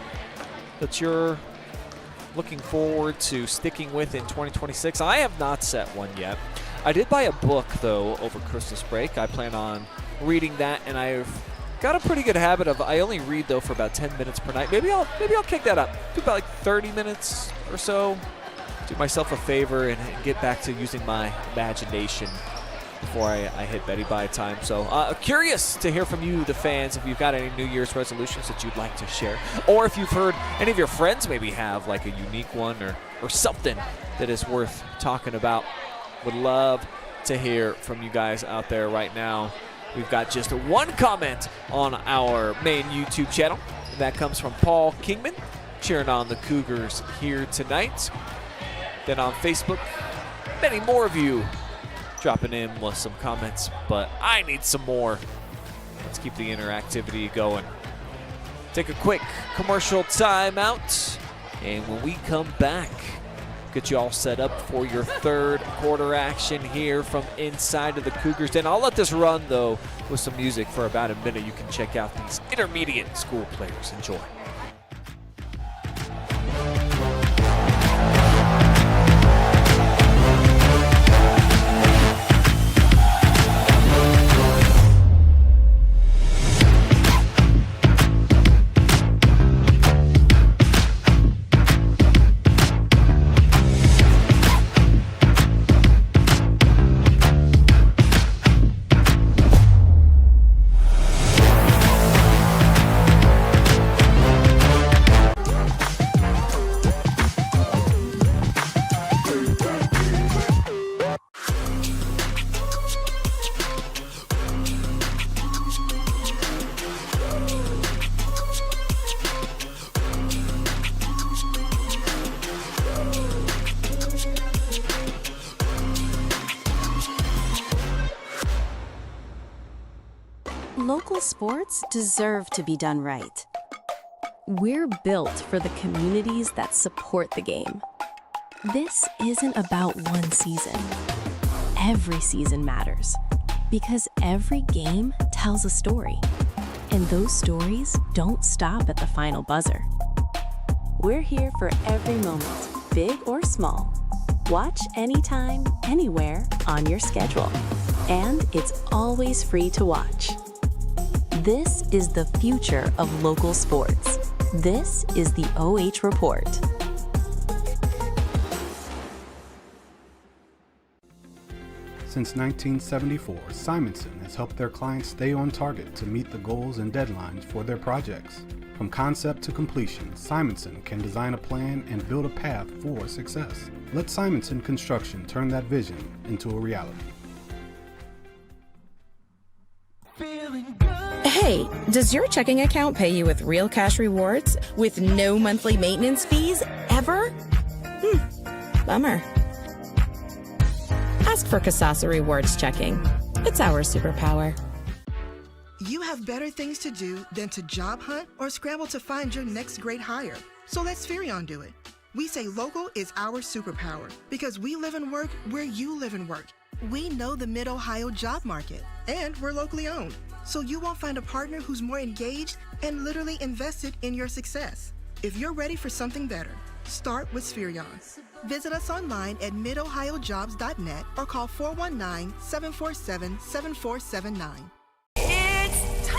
that you're looking forward to sticking with in 2026? I have not set one yet. I did buy a book, though, over Christmas break. I plan on reading that, and I've got a pretty good habit of, I only read, though, for about 10 minutes per night. Maybe I'll kick that up. Do about like 30 minutes or so. Do myself a favor and get back to using my imagination before I hit bedtime time. So curious to hear from you, the fans, if you've got any New Year's resolutions that you'd like to share, or if you've heard any of your friends maybe have like a unique one or something that is worth talking about. Would love to hear from you guys out there right now. We've got just one comment on our main YouTube channel. That comes from Paul Kingman, cheering on the Cougars here tonight. Then on Facebook, many more of you dropping in with some comments, but I need some more. Let's keep the interactivity going. Take a quick commercial timeout, and when we come back, get you all set up for your third quarter action here from inside of the Cougars Den. I'll let this run, though, with some music for about a minute. You can check out these intermediate school players. Enjoy. Local sports deserve to be done right. We're built for the communities that support the game. This isn't about one season. Every season matters, because every game tells a story, and those stories don't stop at the final buzzer. We're here for every moment, big or small. Watch anytime, anywhere, on your schedule. And it's always free to watch. This is the future of local sports. This is the OH Report. Since 1974, Simonson has helped their clients stay on target to meet the goals and deadlines for their projects. From concept to completion, Simonson can design a plan and build a path for success. Let Simonson Construction turn that vision into a reality. Hey, does your checking account pay you with real cash rewards with no monthly maintenance fees ever? Bummer. Ask for Kasasa Rewards Checking. It's our superpower. You have better things to do than to job hunt or scramble to find your next great hire. So let Spherion do it. We say local is our superpower because we live and work where you live and work. We know the Mid-Ohio job market, and we're locally owned. So you won't find a partner who's more engaged and literally invested in your success. If you're ready for something better, start with Spherion. Visit us online at midohiojobs.net or call 419-747-7479. It's time!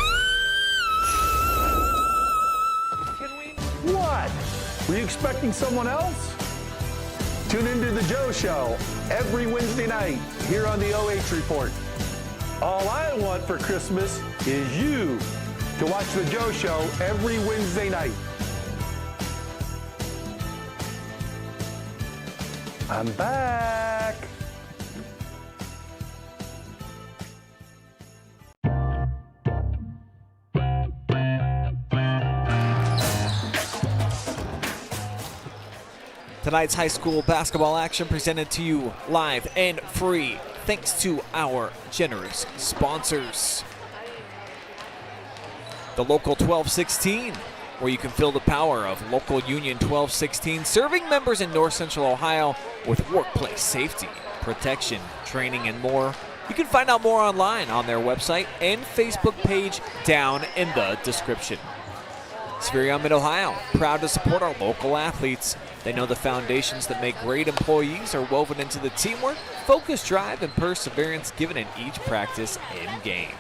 What? Were you expecting someone else? Tune into The Joe Show every Wednesday night here on the OH Report. All I want for Christmas is you to watch The Joe Show every Wednesday night. I'm back. Tonight's high school basketball action presented to you live and free thanks to our generous sponsors. The Local 1216, where you can feel the power of Local Union 1216, serving members in North Central Ohio with workplace safety, protection, training, and more. You can find out more online on their website and Facebook page down in the description. Spherion Mid-Ohio, proud to support our local athletes. They know the foundations that make great employees are woven into the teamwork, focus, drive, and perseverance given in each practice and game.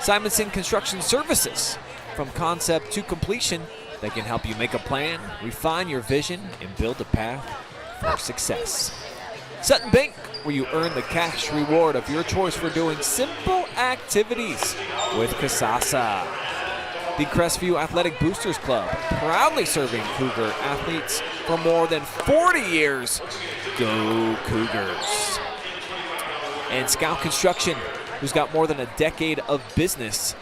Simonson Construction Services, from concept to completion, they can help you make a plan, refine your vision, and build a path for success. Sutton Bank, where you earn the cash reward of your choice for doing simple activities with Kasasa. The Crestview Athletic Boosters Club, proudly serving Cougar athletes for more than 40 years. Go Cougars. And Scout Construction, who's got more than a decade of business.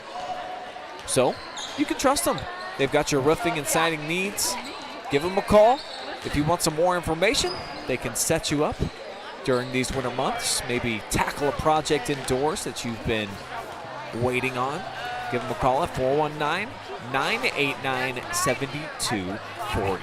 So, you can trust them. They've got your roofing and siding needs. Give them a call. If you want some more information, they can set you up during these winter months. Maybe tackle a project indoors that you've been waiting on. Give them a call at 419-989-7240.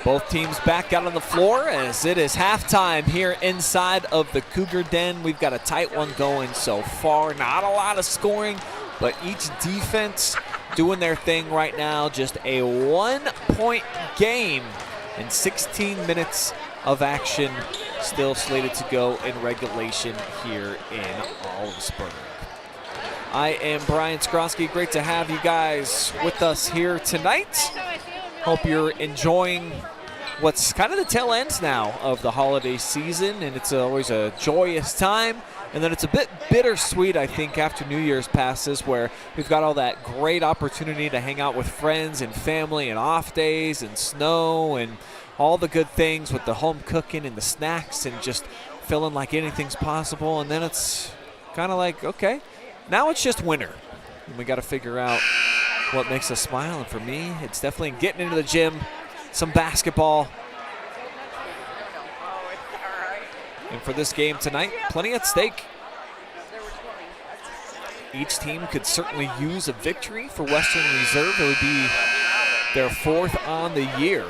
Both teams back out on the floor as it is halftime here inside of the Cougar Den. We've got a tight one going so far. Not a lot of scoring, but each defense doing their thing right now. Just a 1-point game in 16 minutes of action still slated to go in regulation here in Augsburg. I am Brian Skronsky. Great to have you guys with us here tonight. Hope you're enjoying what's kind of the tail ends now of the holiday season, and it's always a joyous time. And then it's a bit bittersweet, I think, after New Year's passes, where we've got all that great opportunity to hang out with friends and family and off days and snow and all the good things with the home cooking and the snacks and just feeling like anything's possible. And then it's kind of like, okay, now it's just winter. And we got to figure out what makes us smile. And for me, it's definitely getting into the gym, some basketball. And for this game tonight, plenty at stake. Each team could certainly use a victory for Western Reserve. It would be their fourth on the year.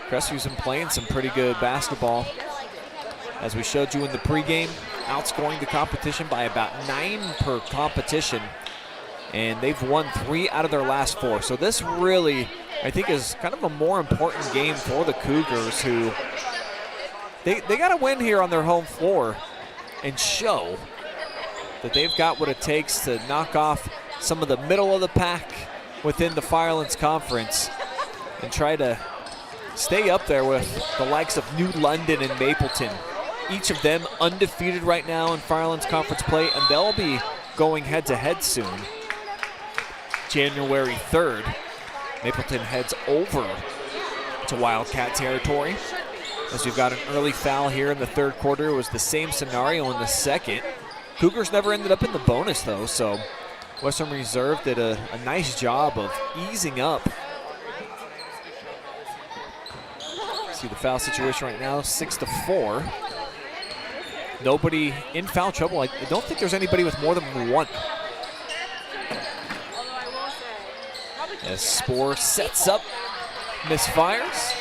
Crestview's been playing some pretty good basketball. As we showed you in the pregame, outscoring the competition by about 9 per competition. And they've won 3 out of their last 4. So this really, I think, is kind of a more important game for the Cougars, who they got to win here on their home floor and show that they've got what it takes to knock off some of the middle of the pack within the Firelands Conference and try to stay up there with the likes of New London and Mapleton. Each of them undefeated right now in Firelands Conference play, and they'll be going head-to-head soon. January 3rd, Mapleton heads over to Wildcat territory, as we've got an early foul here in the third quarter. It was the same scenario in the second. Cougars never ended up in the bonus, though, so Western Reserve did a nice job of easing up. See the foul situation right now, 6-4. Nobody in foul trouble. I don't think there's anybody with more than one. As Spore sets up, misfires,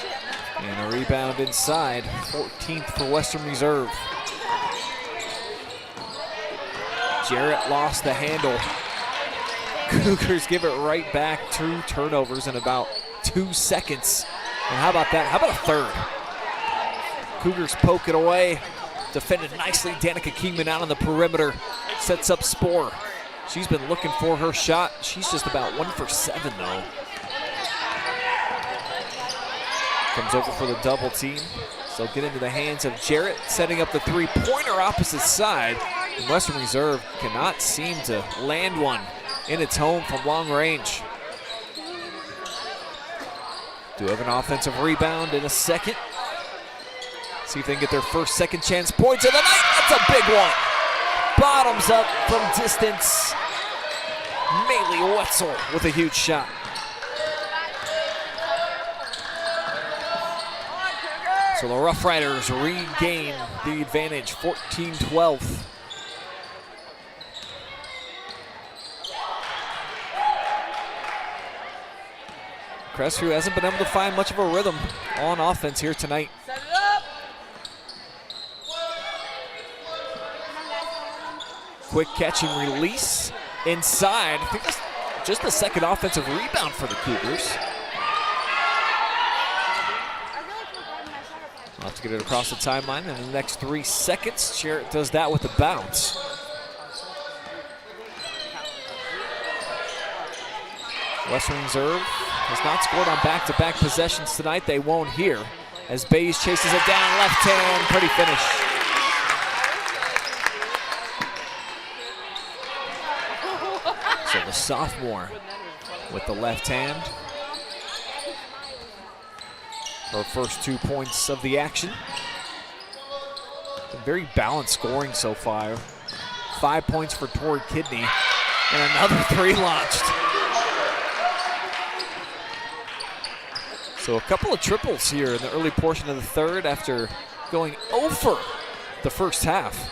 and a rebound inside, 14th for Western Reserve. Jarrett lost the handle. Cougars give it right back. 2 turnovers in about 2 seconds. And how about that? How about a third? Cougars poke it away. Defended nicely. Danica Kingman out on the perimeter. Sets up Spore. She's been looking for her shot. She's just about 1 for 7, though. Comes over for the double team. So get into the hands of Jarrett, setting up the three-pointer opposite side. And Western Reserve cannot seem to land one in its home from long range. Do have an offensive rebound in a second. See if they can get their first second chance points of the night. That's a big one. Bottoms up from distance. Maylee Wetzel with a huge shot. So the Rough Riders regain the advantage, 14-12. Crestview hasn't been able to find much of a rhythm on offense here tonight. Set it up. Quick catch and release inside. I think that's just the second offensive rebound for the Cougars. I'll have to get it across the timeline in the next 3 seconds. Jarrett does that with a bounce. Western Reserve has not scored on back-to-back possessions tonight. They won't here as Bays chases it down, left hand, pretty finish. So the sophomore with the left hand. Her first 2 points of the action. Been very balanced scoring so far. 5 points for Tori Kidney and another 3 launched. So a couple of triples here in the early portion of the third after going over the first half.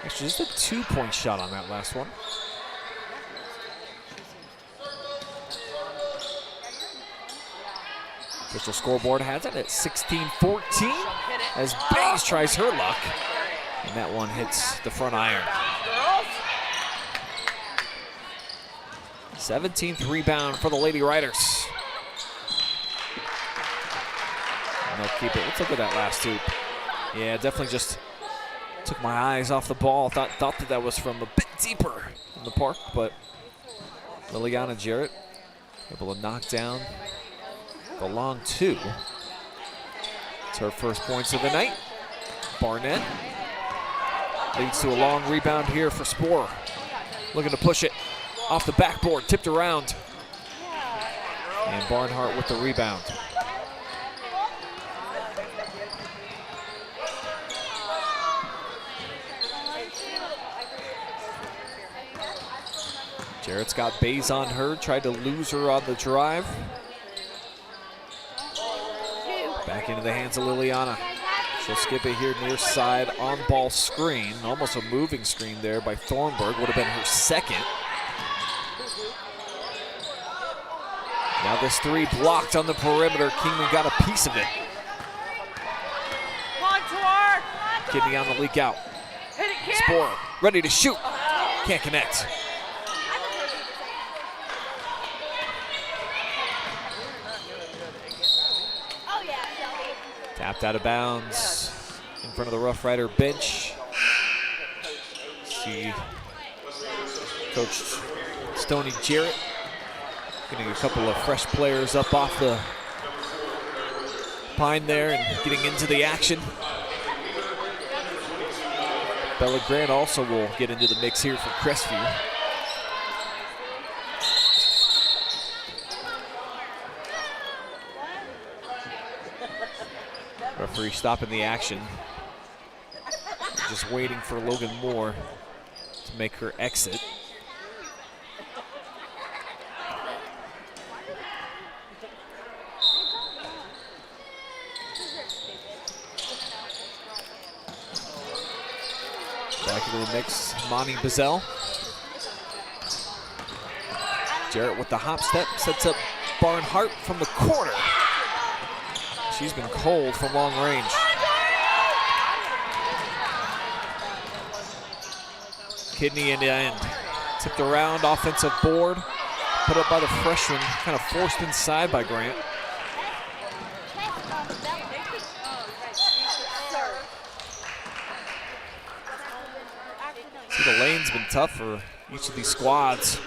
Actually, just a 2-point shot on that last one. Official scoreboard has it at 16-14 as Bays tries her luck. And that one hits the front iron. 17th rebound for the Lady Riders. And they'll keep it. Let's look at that last hoop. Yeah, definitely just took my eyes off the ball. Thought that was from a bit deeper in the park, but LiUNA Jarrett able to knock down the long 2. It's her first points of the night. Barnett leads to a long rebound here for Spore. Looking to push it off the backboard, tipped around. And Barnhart with the rebound. Jarrett's got Bays on her, tried to lose her on the drive. Back into the hands of LiUNA. She'll skip it here near side, on-ball screen. Almost a moving screen there by Thornburg, would have been her second. Now this 3 blocked on the perimeter. Kingman got a piece of it. Kidney on the leak out. Spore ready to shoot. Can't connect. Tapped out of bounds. in front of the Rough Rider bench. See Coach Stoney Jarrett getting a couple of fresh players up off the pine there and getting into the action. Bella Grant also will get into the mix here for Crestview. Referee stopping the action. Just waiting for Logan Moore to make her exit. Back into the mix, Monty Bazell. Jarrett with the hop step, sets up Barnhart from the corner. She's been cold from long range. Kidney in the end. Tipped around, offensive board. Put up by the freshman, kind of forced inside by Grant. See, the lane's been tough for each of these squads.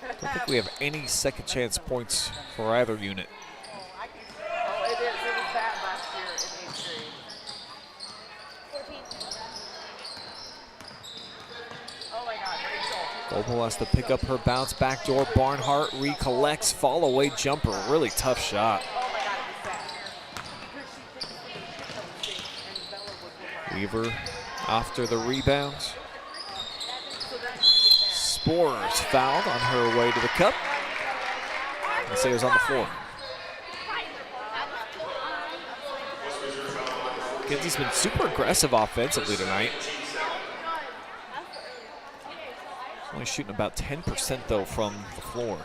I don't think we have any second chance points for either unit. Opal has to pick up her bounce backdoor. Barnhart recollects, fall away jumper. Really tough shot. Weaver after the rebound. Spores fouled on her way to the cup. And Sayers on the floor. Kinsey's been super aggressive offensively tonight. Only shooting about 10% though from the floor.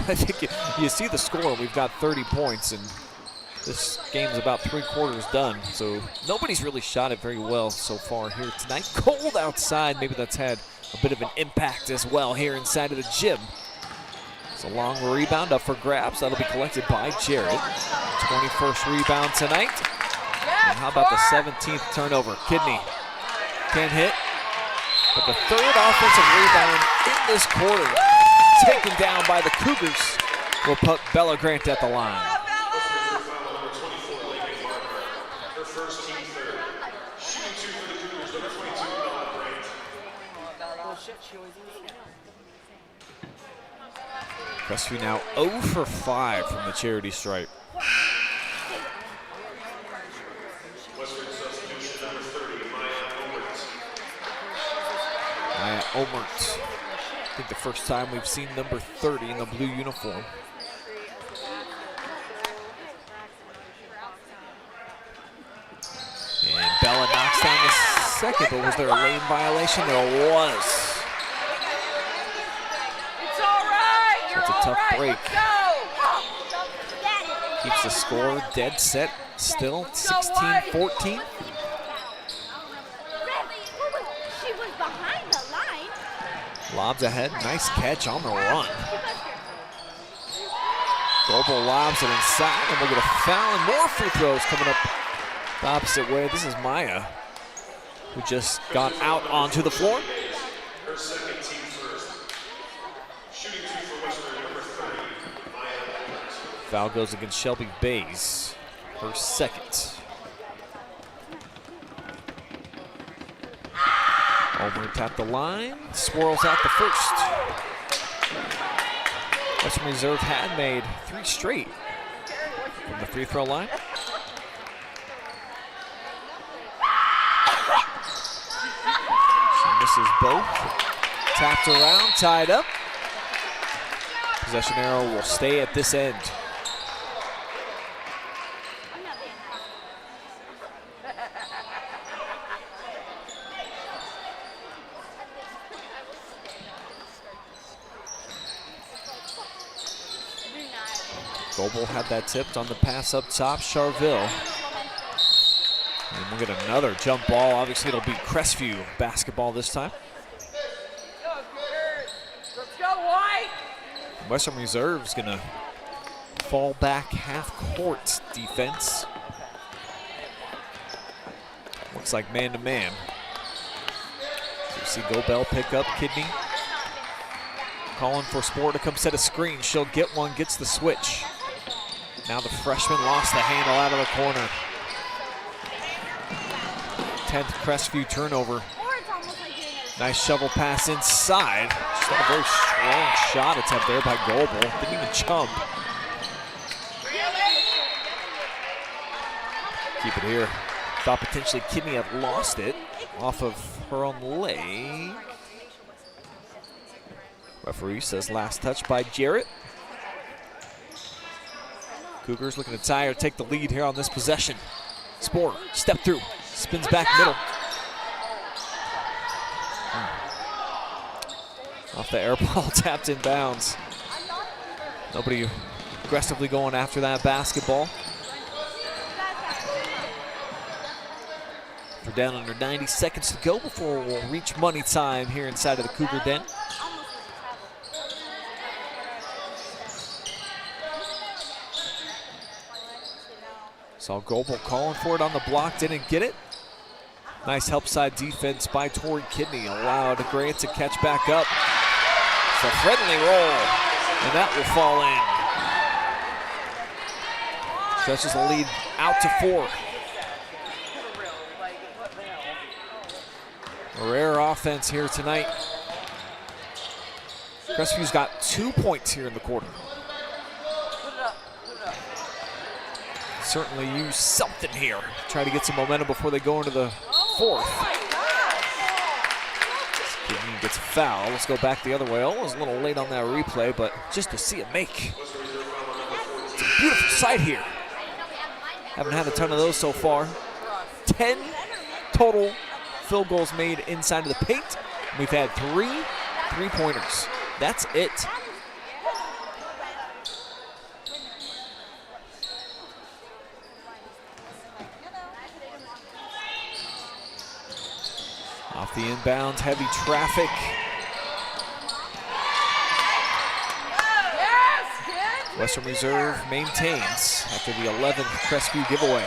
I think you see the score, we've got 30 points and this game's about 3/4 done. So nobody's really shot it very well so far here tonight. Cold outside, maybe that's had a bit of an impact as well here inside of the gym. It's a long rebound up for grabs. That'll be collected by Jarrett. 21st rebound tonight. And how about the 17th turnover? Kidney can't hit, but the third offensive rebound in this quarter, taken down by the Cougars, will put Bella Grant at the line. Crestview now 0 for 5 from the charity stripe. Maya Omert. I think the first time we've seen number 30 in the blue uniform. And Bella knocks down the second, but was there a lane violation? There was. It's all right. That's a tough break. Keeps the score dead set, still 16-14. Lobs ahead, nice catch on the run. Goebel lobs it inside, and we'll get a foul and more free throws coming up the opposite way. This is Maya, who just got out onto the floor. Foul goes against Shelby Bays, her second. Omer tapped the line, swirls out the first. Western Reserve had made 3 straight from the free throw line. She misses both. Tapped around, tied up. Possession arrow will stay at this end. Goebel had that tipped on the pass up top, Charville. And we'll get another jump ball. Obviously it'll be Crestview basketball this time. Western Reserve's gonna fall back half court defense. Looks like man-to-man. So you see Gobel pick up Kidney. Calling for Spore to come set a screen. She'll get one, gets the switch. Now the freshman lost the handle out of the corner. 10th Crestview turnover. Nice shovel pass inside. Just got a very strong shot attempt there by Goebel. Didn't even jump. Keep it here. Thought potentially Kidney had lost it off of her own leg. Referee says last touch by Jarrett. Cougars looking to tie or take the lead here on this possession. Spore, step through, spins back middle. Off the air ball, tapped in bounds. Nobody aggressively going after that basketball. We're down under 90 seconds to go before we'll reach money time here inside of the Cougar Den. Saw Goebel calling for it on the block, didn't get it. Nice help side defense by Tori Kidney. Allowed Grant to catch back up. It's a friendly roll, and that will fall in. Stretches the lead out to 4. A rare offense here tonight. Crestview's got 2 points here in the quarter. Certainly use something here. Try to get some momentum before they go into the 4th. Kidney gets a foul. Let's go back the other way. Almost a little late on that replay, but just to see it make. It's a beautiful sight here. Haven't had a ton of those so far. 10 total field goals made inside of the paint. We've had 3 3-pointers. That's it. Off the inbound, heavy traffic. Western Reserve maintains after the 11th Crestview giveaway.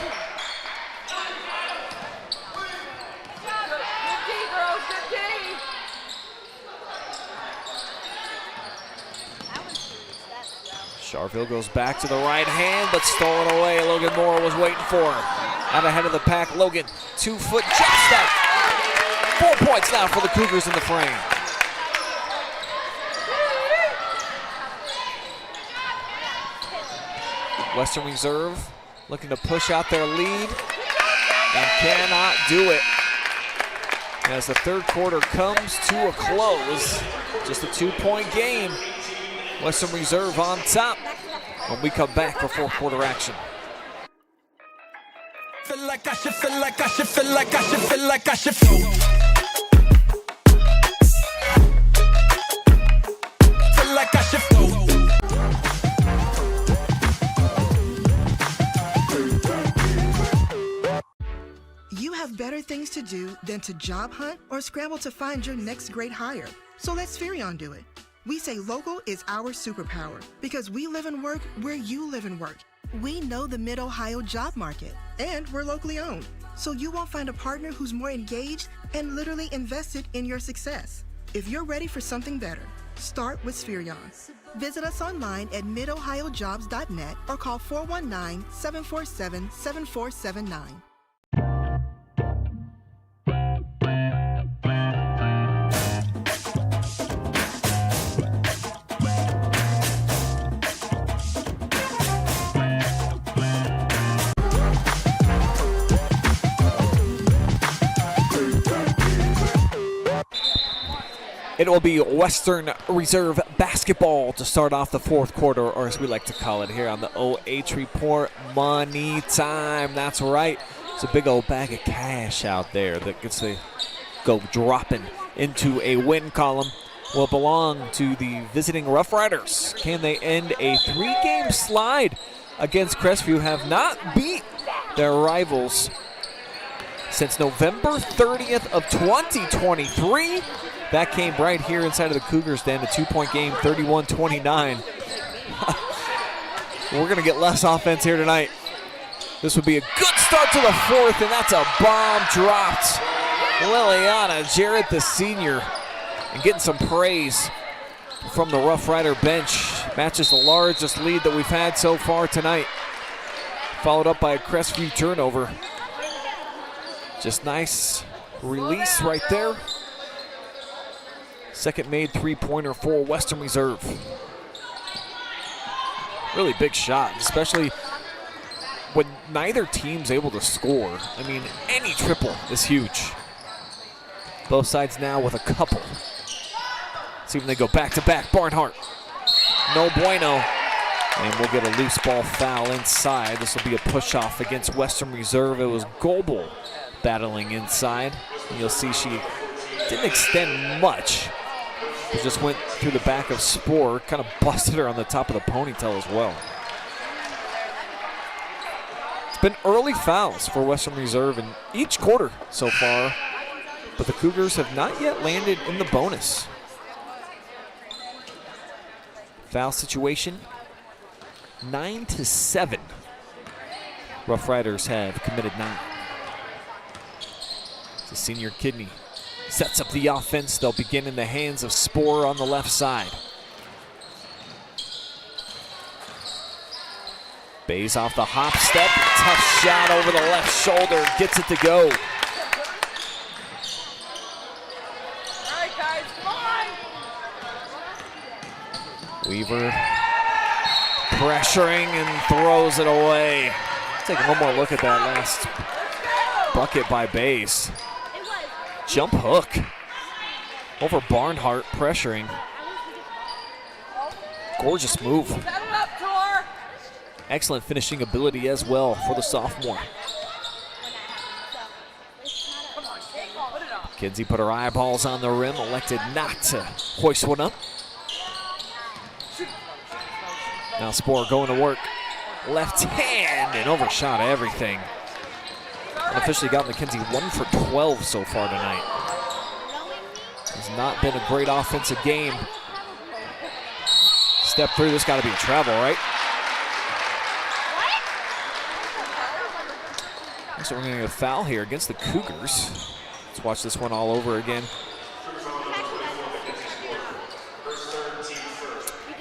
Charville goes back to the right hand, but stolen away. Logan Moore was waiting for him. Out ahead of the pack, Logan, 2-foot jump step. 4 points now for the Cougars in the frame. Western Reserve looking to push out their lead and cannot do it. As the third quarter comes to a close, just a 2-point game. Western Reserve on top when we come back for fourth quarter action. Feel like I should, feel like I should, feel like I should, feel like I should float. Feel like I should float. You have better things to do than to job hunt or scramble to find your next great hire. So let Spherion do it. We say local is our superpower because we live and work where you live and work. We know the Mid-Ohio job market, and we're locally owned. So you won't find a partner who's more engaged and literally invested in your success. If you're ready for something better, start with Spherion. Visit us online at midohiojobs.net or call 419-747-7479. It will be Western Reserve basketball to start off the fourth quarter, or as we like to call it here on the OH Report, money time. That's right. It's a big old bag of cash out there that gets to go dropping into a win column. Will belong to the visiting Rough Riders. Can they end a 3-game slide against Crestview? Have not beat their rivals since November 30th of 2023. That came right here inside of the Cougars Den, a 2-point game, 31-29. We're going to get less offense here tonight. This would be a good start to the fourth, and that's a bomb dropped. LiUNA, Jarrett the senior, and getting some praise from the Rough Rider bench. Matches the largest lead that we've had so far tonight. Followed up by a Crestview turnover. Just nice release right there. Second made three-pointer for Western Reserve. Really big shot, especially when neither team's able to score. I mean, any triple is huge. Both sides now with a couple. See when they go back-to-back. Barnhart, no bueno. And we'll get a loose ball foul inside. This will be a push-off against Western Reserve. It was Goebel battling inside. And you'll see she didn't extend much. It just went through the back of Spore, kind of busted her on the top of the ponytail as well. It's been early fouls for Western Reserve in each quarter so far, but the Cougars have not yet landed in the bonus. Foul situation, 9-7. Rough Riders have committed 9. It's a senior Kidney. Sets up the offense. They'll begin in the hands of Spore on the left side. Bays off the hop step. Tough shot over the left shoulder. Gets it to go. All right, guys, come on. Weaver pressuring and throws it away. Take one more look at that last bucket by Bays. Jump hook over Barnhart, pressuring. Gorgeous move. Excellent finishing ability as well for the sophomore. Kinsey put her eyeballs on the rim, elected not to hoist one up. Now Spore going to work. Left hand and overshot everything. Unofficially got McKenzie 1 for 12 so far tonight. Has not been a great offensive game. Step through, this got to be a travel, right? So we're going to get a foul here against the Cougars. Let's watch this one all over again.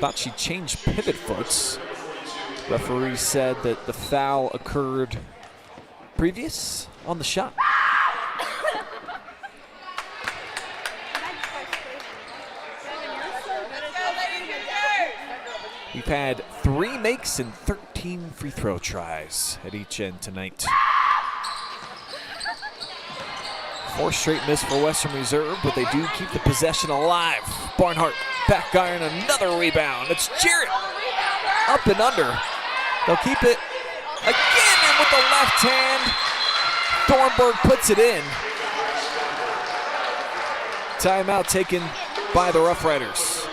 Thought she changed pivot foots. Referee said that the foul occurred previous on the shot. We've had 3 makes and 13 free throw tries at each end tonight. 4 straight miss for Western Reserve, but they do keep the possession alive. Barnhart, back iron, another rebound. It's Jarrett, up and under. They'll keep it again, and with the left hand, Thornburg puts it in. Timeout taken by the Rough Riders.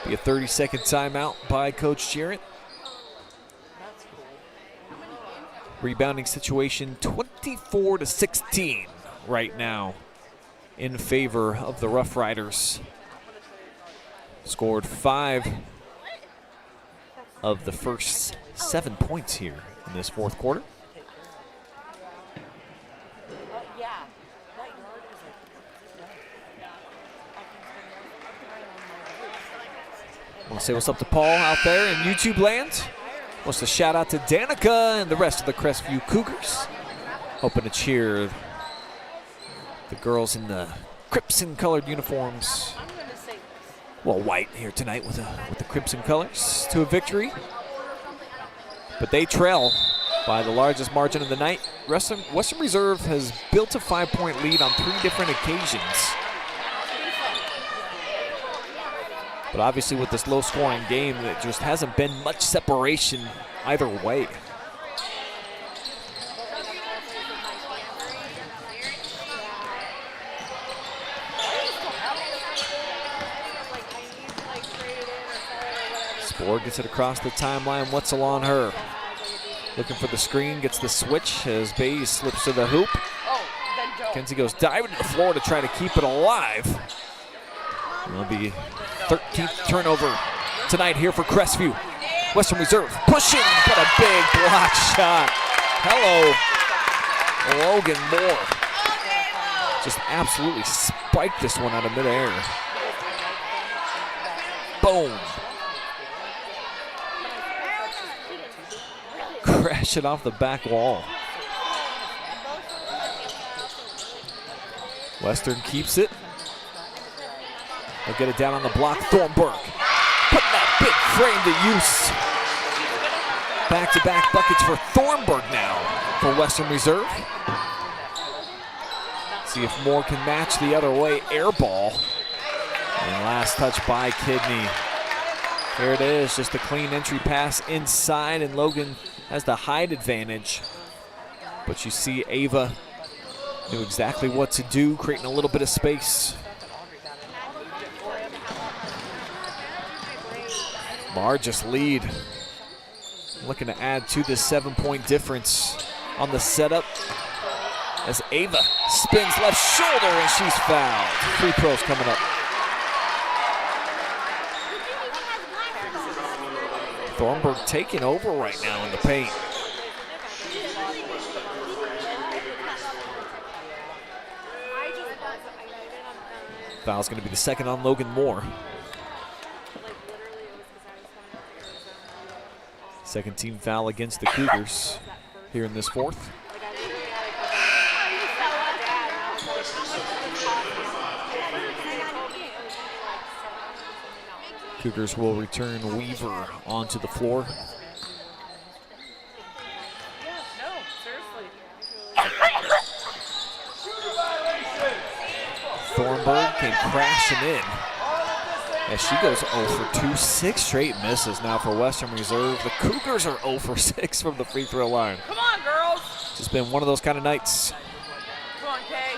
Be a 30-second timeout by Coach Jarrett. Rebounding situation 24-16 right now in favor of the Rough Riders. Scored 5 of the first 7 points here in this fourth quarter. I want to say what's up to Paul out there in YouTube land. Wants to shout out to Danica and the rest of the Crestview Cougars. Hoping to cheer the girls in the crimson colored uniforms. Well, white here tonight with the crimson colors to a victory. But they trail by the largest margin of the night. Western Reserve has built a 5-point lead on 3 different occasions. But obviously with this low-scoring game, there just hasn't been much separation either way. Spore gets it across the timeline. Wetzel on her. Looking for the screen, gets the switch as Bays slips to the hoop. Kenzie goes diving to the floor to try to keep it alive. It'll be 13th turnover tonight here for Crestview. Western Reserve pushing, but a big block shot. Hello, Logan Moore. Just absolutely spiked this one out of midair. Boom. Crash it off the back wall. Western keeps it. They'll get it down on the block. Thornburg putting that big frame to use. Back-to-back buckets for Thornburg now for Western Reserve. See if Moore can match the other way. Air ball. And last touch by Kidney. There it is, just a clean entry pass inside, and Logan has the height advantage. But you see Ava knew exactly what to do, creating a little bit of space. Mar just lead. Looking to add to this 7-point difference on the setup as Ava spins left shoulder and she's fouled. Free throws coming up. Thornburg taking over right now in the paint. Foul's going to be the second on Logan Moore. Second team foul against the Cougars here in this fourth. Cougars will return Weaver onto the floor. Thornburg came crashing in as she goes 0 for 2, 6 straight misses now for Western Reserve. The Cougars are 0 for 6 from the free throw line. Come on, girls. Just been one of those kind of nights. Come on, Kay.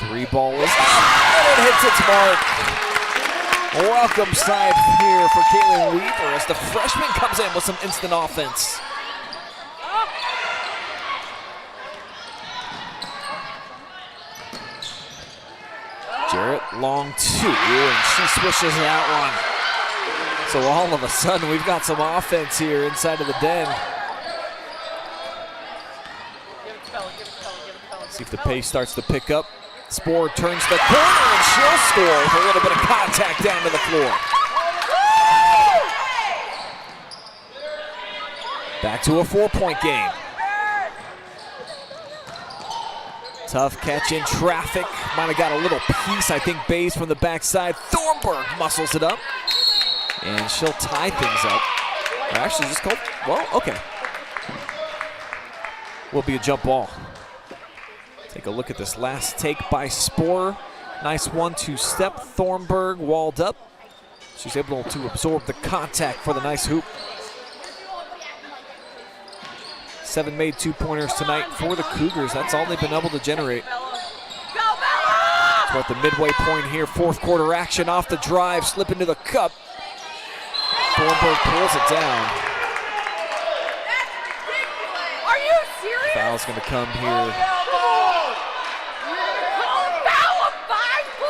Three ball is, and it hits its mark. A welcome side here for Caitlin Weaver as the freshman comes in with some instant offense. Jarrett long 2, and she swishes that one. So all of a sudden, we've got some offense here inside of the Den. See if the pace starts to pick up. Spoor turns the corner, and she'll score with a little bit of contact down to the floor. Back to a 4-point game. Tough catch in traffic. Might have got a little piece, I think, Bays from the backside. Thornburg muscles it up. And she'll tie things up. Or actually just called, well, okay. Will be a jump ball. Take a look at this last take by Spoor. Nice 1-2 step. Thornburg walled up. She's able to absorb the contact for the nice hoop. 7 made 2-pointers tonight for the Cougars. That's all they've been able to generate. So at the midway point here, fourth quarter action off the drive, slip into the cup. Thornburg pulls it down. Are you serious? Foul's going to come here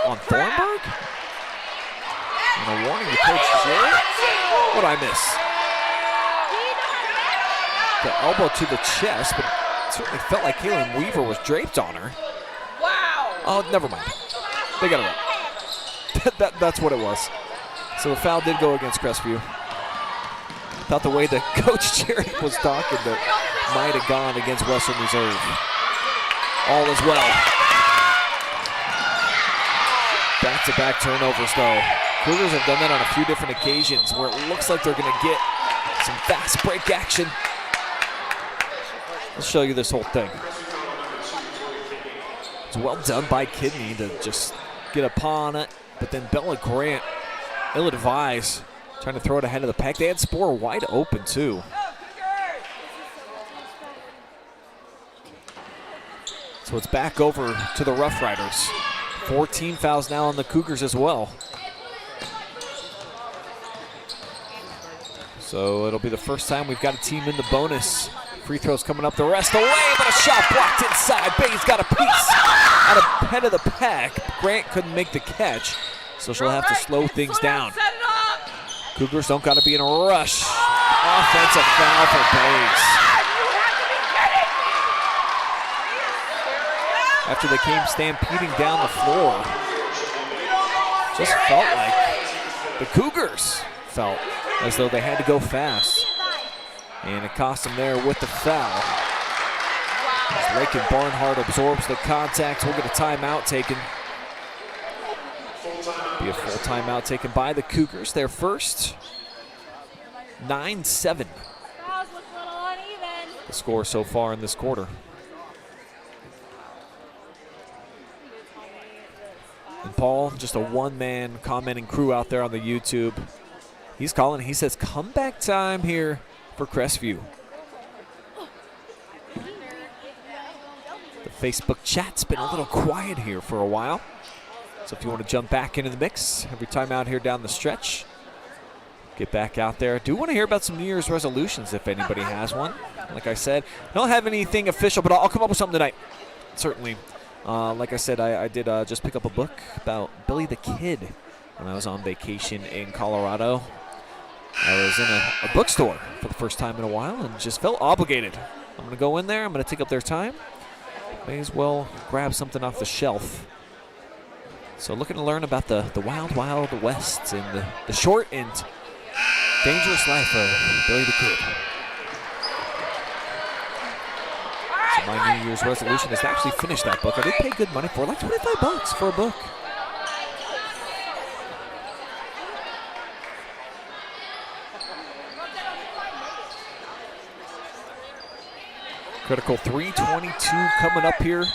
on Thornburg. And a warning to Coach Jarrett. What'd I miss? The elbow to the chest, but it certainly felt like Caitlin Weaver was draped on her. Wow. Oh, never mind. They got it right. That's what it was. So a foul did go against Crestview. Thought the way that Coach Jarrett was talking that might have gone against Western Reserve. All is well. Back-to-back turnovers, though. Cougars have done that on a few different occasions where it looks like they're going to get some fast break action. I'll show you this whole thing. It's well done by Kidney to just get upon it, but then Bella Grant, ill-advised, trying to throw it ahead of the pack. They had Spoor wide open, too. So it's back over to the Rough Riders. 14 fouls now on the Cougars as well. So it'll be the first time we've got a team in the bonus. Free throws coming up the rest of the way, but a shot blocked inside. Bay's got a piece out of head of the pack. Grant couldn't make the catch, so she'll have to slow things down. Set it up. Cougars don't got to be in a rush. Offensive foul for Bays. After they came stampeding down the floor, just felt like the Cougars felt as though they had to go fast. And it cost them there with the foul. As Lakin Barnhart absorbs the contact, we'll get a timeout taken. Be a full timeout taken by the Cougars. Their first. 9-7. The score so far in this quarter. And Paul, just a one-man commenting crew out there on the YouTube. He's calling, he says, comeback time here for Crestview. The Facebook chat's been a little quiet here for a while. So if you want to jump back into the mix, every time out here down the stretch, get back out there. I do want to hear about some New Year's resolutions if anybody has one. Like I said, I don't have anything official, but I'll come up with something tonight, certainly. Like I said, I did just pick up a book about Billy the Kid when I was on vacation in Colorado. I was in a bookstore for the first time in a while and just felt obligated. I'm going to go in there. I'm going to take up their time. May as well grab something off the shelf. So looking to learn about the wild, wild west and the short and dangerous life of Billy the Kid. So my New Year's resolution is to actually finish that book. I did pay good money for it, like $25 for a book. Critical 3:22 coming up here.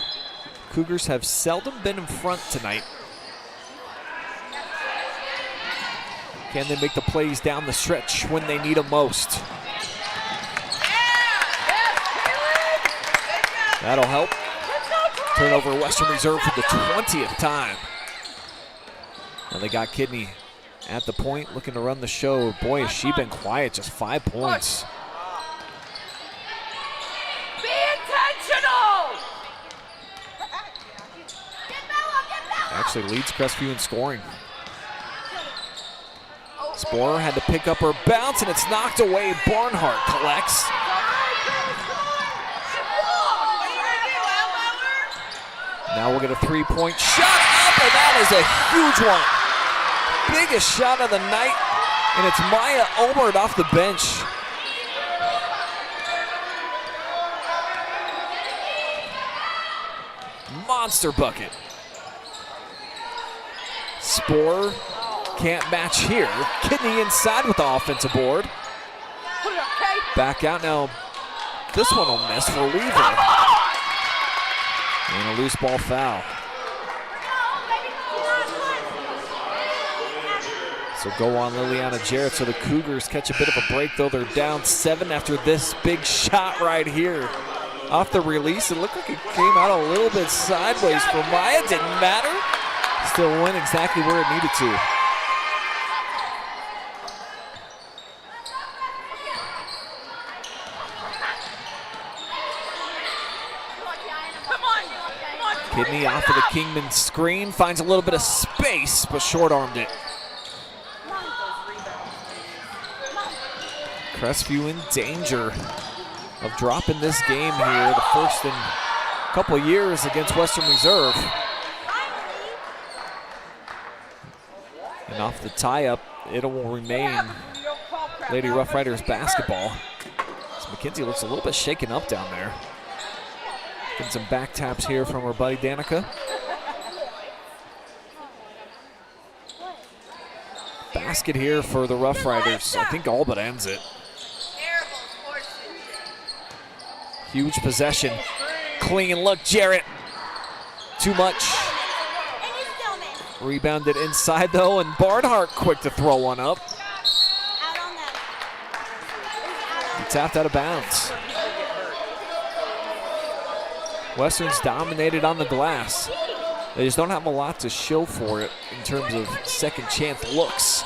Cougars have seldom been in front tonight. Can they make the plays down the stretch when they need them most? That'll help. Turnover Western Reserve for the 20th time. Now they got Kidney at the point looking to run the show. Boy, has she been quiet, just 5 points. Be intentional. Actually leads Crestview in scoring. Sporer had to pick up her bounce, and it's knocked away. Barnhart collects. Now we'll get a three-point shot up, and that is a huge one. Biggest shot of the night, and it's Maya Obert off the bench. Monster bucket. Sporer can't match here. Kidney inside with the offensive board. Back out now. This one will miss for Weaver. And a loose ball foul. So go on LiUNA Jarrett. So the Cougars catch a bit of a break, though. They're down 7 after this big shot right here. Off the release, it looked like it came out a little bit sideways for Maya. Didn't matter. Still went exactly where it needed to. Kidney off of the Kingman screen, finds a little bit of space, but short-armed it. Crestview in danger of dropping this game here, the first in a couple of years against Western Reserve. And off the tie-up, it will remain Lady Rough Riders basketball. So McKenzie looks a little bit shaken up down there. Getting some back taps here from her buddy Danica. Basket here for the Rough Riders. I think all but ends it. Huge possession. Clean look, Jarrett. Too much. Rebounded inside though, and Barnhart quick to throw one up. He tapped out of bounds. Western's dominated on the glass. They just don't have a lot to show for it in terms of second chance looks.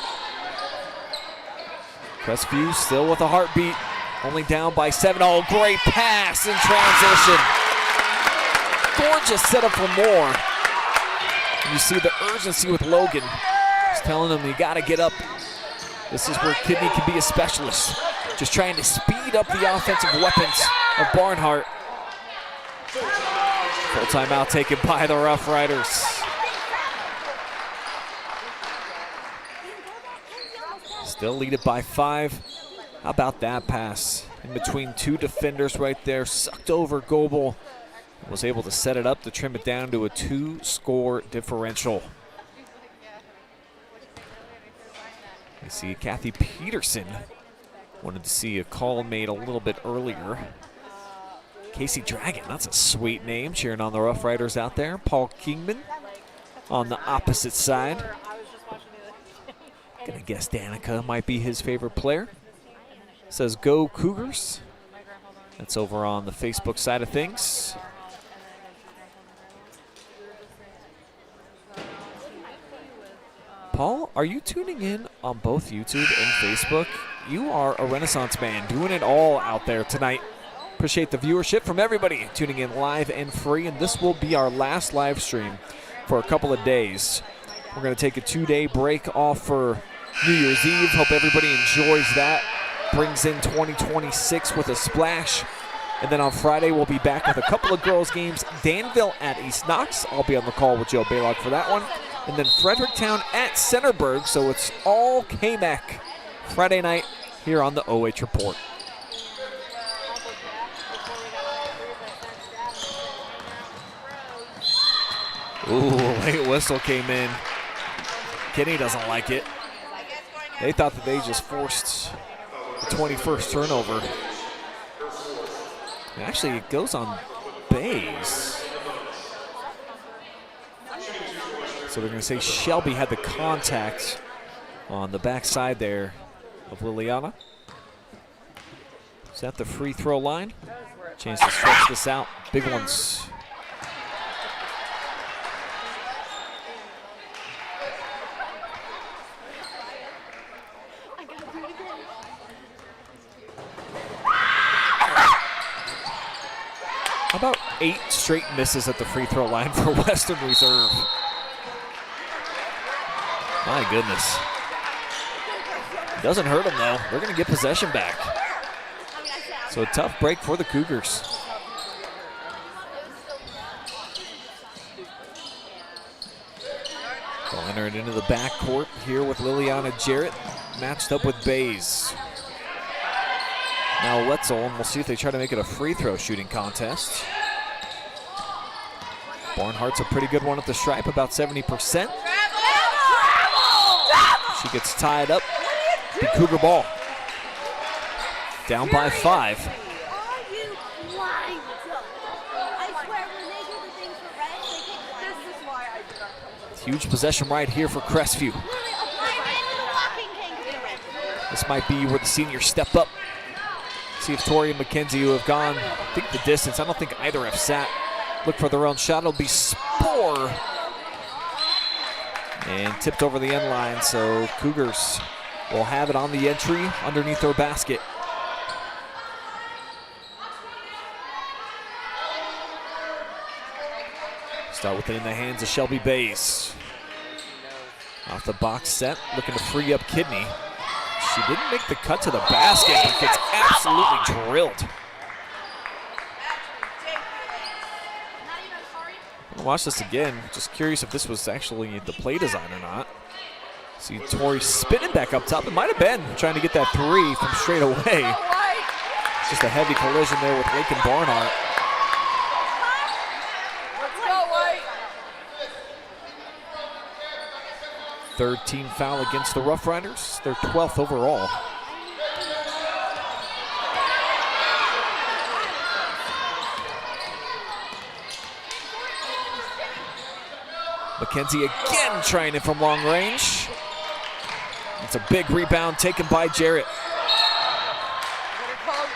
Crestview still with a heartbeat. Only down by 7. Oh, great pass in transition. Gorgeous setup for more. And you see the urgency with Logan. He's telling him you got to get up. This is where Kidney can be a specialist. Just trying to speed up the offensive weapons of Barnhart. Full timeout taken by the Rough Riders. Still lead it by 5. How about that pass? In between 2 defenders right there. Sucked over Goebel. Was able to set it up to trim it down to a 2-score differential. You see Kathy Peterson wanted to see a call made a little bit earlier. Casey Dragon, that's a sweet name, cheering on the Rough Riders out there. Paul Kingman on the opposite side. Gonna guess Danica might be his favorite player. Says go Cougars. That's over on the Facebook side of things. Paul, are you tuning in on both YouTube and Facebook? You are a Renaissance man, doing it all out there tonight. Appreciate the viewership from everybody tuning in live and free, and this will be our last live stream for a couple of days. We're going to take a 2-day break off for New Year's Eve. Hope everybody enjoys that. Brings in 2026 with a splash. And then on Friday, we'll be back with a couple of girls' games. Danville at East Knox. I'll be on the call with Joe Baylog for that one. And then Fredericktown at Centerburg. So it's all KMAC Friday night here on the OH Report. Ooh, late whistle came in. Kenny doesn't like it. They thought that they just forced the 21st turnover. And actually, it goes on Bays. So they're going to say Shelby had the contact on the backside there of LiUNA. Is that the free throw line? Chance to stretch this out. Big ones. How about 8 straight misses at the free throw line for Western Reserve? My goodness. Doesn't hurt them though. They're going to get possession back. So a tough break for the Cougars. They'll enter it into the backcourt here with Liliana Jarrett, matched up with Bays. Now Wetzel, and we'll see if they try to make it a free throw shooting contest. Barnhart's a pretty good one at the stripe, about 70%. She gets tied up. The Cougar ball. Down by 5. Huge possession right here for Crestview. This might be where the seniors step up. See if Tori and McKenzie, who have gone, I think the distance, I don't think either have sat. Look for their own shot. It'll be Spore. And tipped over the end line, so Cougars will have it on the entry underneath their basket. Start with it in the hands of Shelby Bays. Off the box set, looking to free up Kidney. She didn't make the cut to the basket, but gets absolutely drilled. I'll watch this again. Just curious if this was actually the play design or not. See Tori spinning back up top. It might have been trying to get that 3 from straight away. Just a heavy collision there with Lake and Barnhart. Third team foul against the Rough Riders, their 12th overall. McKenzie again trying it from long range. It's a big rebound taken by Jarrett.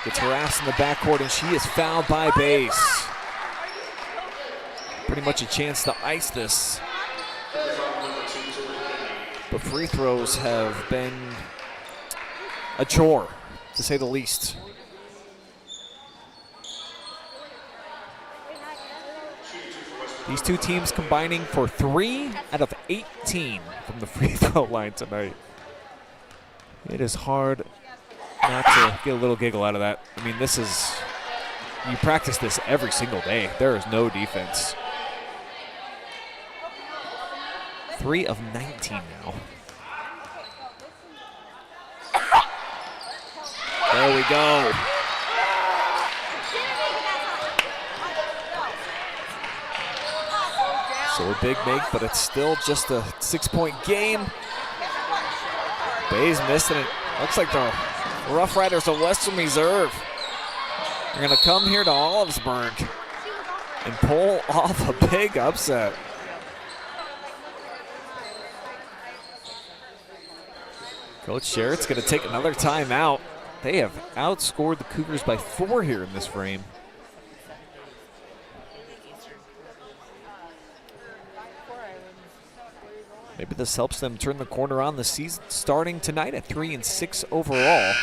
Gets harassed in the backcourt, and she is fouled by Bays. Pretty much a chance to ice this. But free throws have been a chore, to say the least. These two teams combining for 3 out of 18 from the free throw line tonight. It is hard not to get a little giggle out of that. I mean, this is, you practice this every single day. There is no defense. 3 of 19 now. There we go. So a big make, but it's still just a 6-point game. Bay's missing it. Looks like the Rough Riders of Western Reserve are going to come here to Olivesburg and pull off a big upset. Coach Sherritt's going to take another timeout. They have outscored the Cougars by 4 here in this frame. Maybe this helps them turn the corner on the season, starting tonight at 3-6 overall.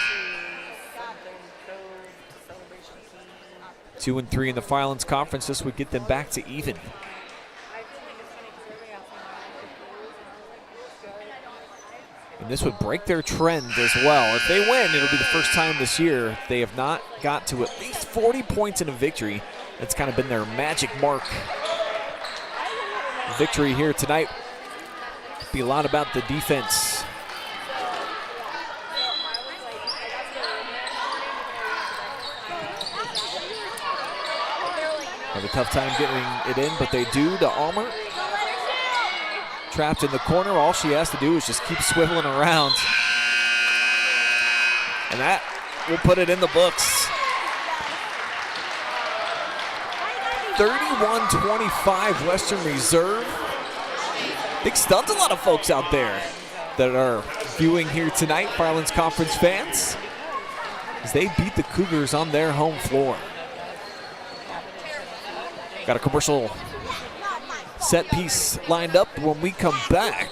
2-3 in the Firelands Conference. This would get them back to even. And this would break their trend as well. If they win, it'll be the first time this year they have not got to at least 40 points in a victory. That's kind of been their magic mark. Victory here tonight. Be a lot about the defense. Have a tough time getting it in, but they do to Almer. Trapped in the corner. All she has to do is just keep swiveling around. And that will put it in the books. 31-25 Western Reserve. Big stuns, a lot of folks out there that are viewing here tonight, Firelands Conference fans, as they beat the Cougars on their home floor. Got a commercial set piece lined up when we come back.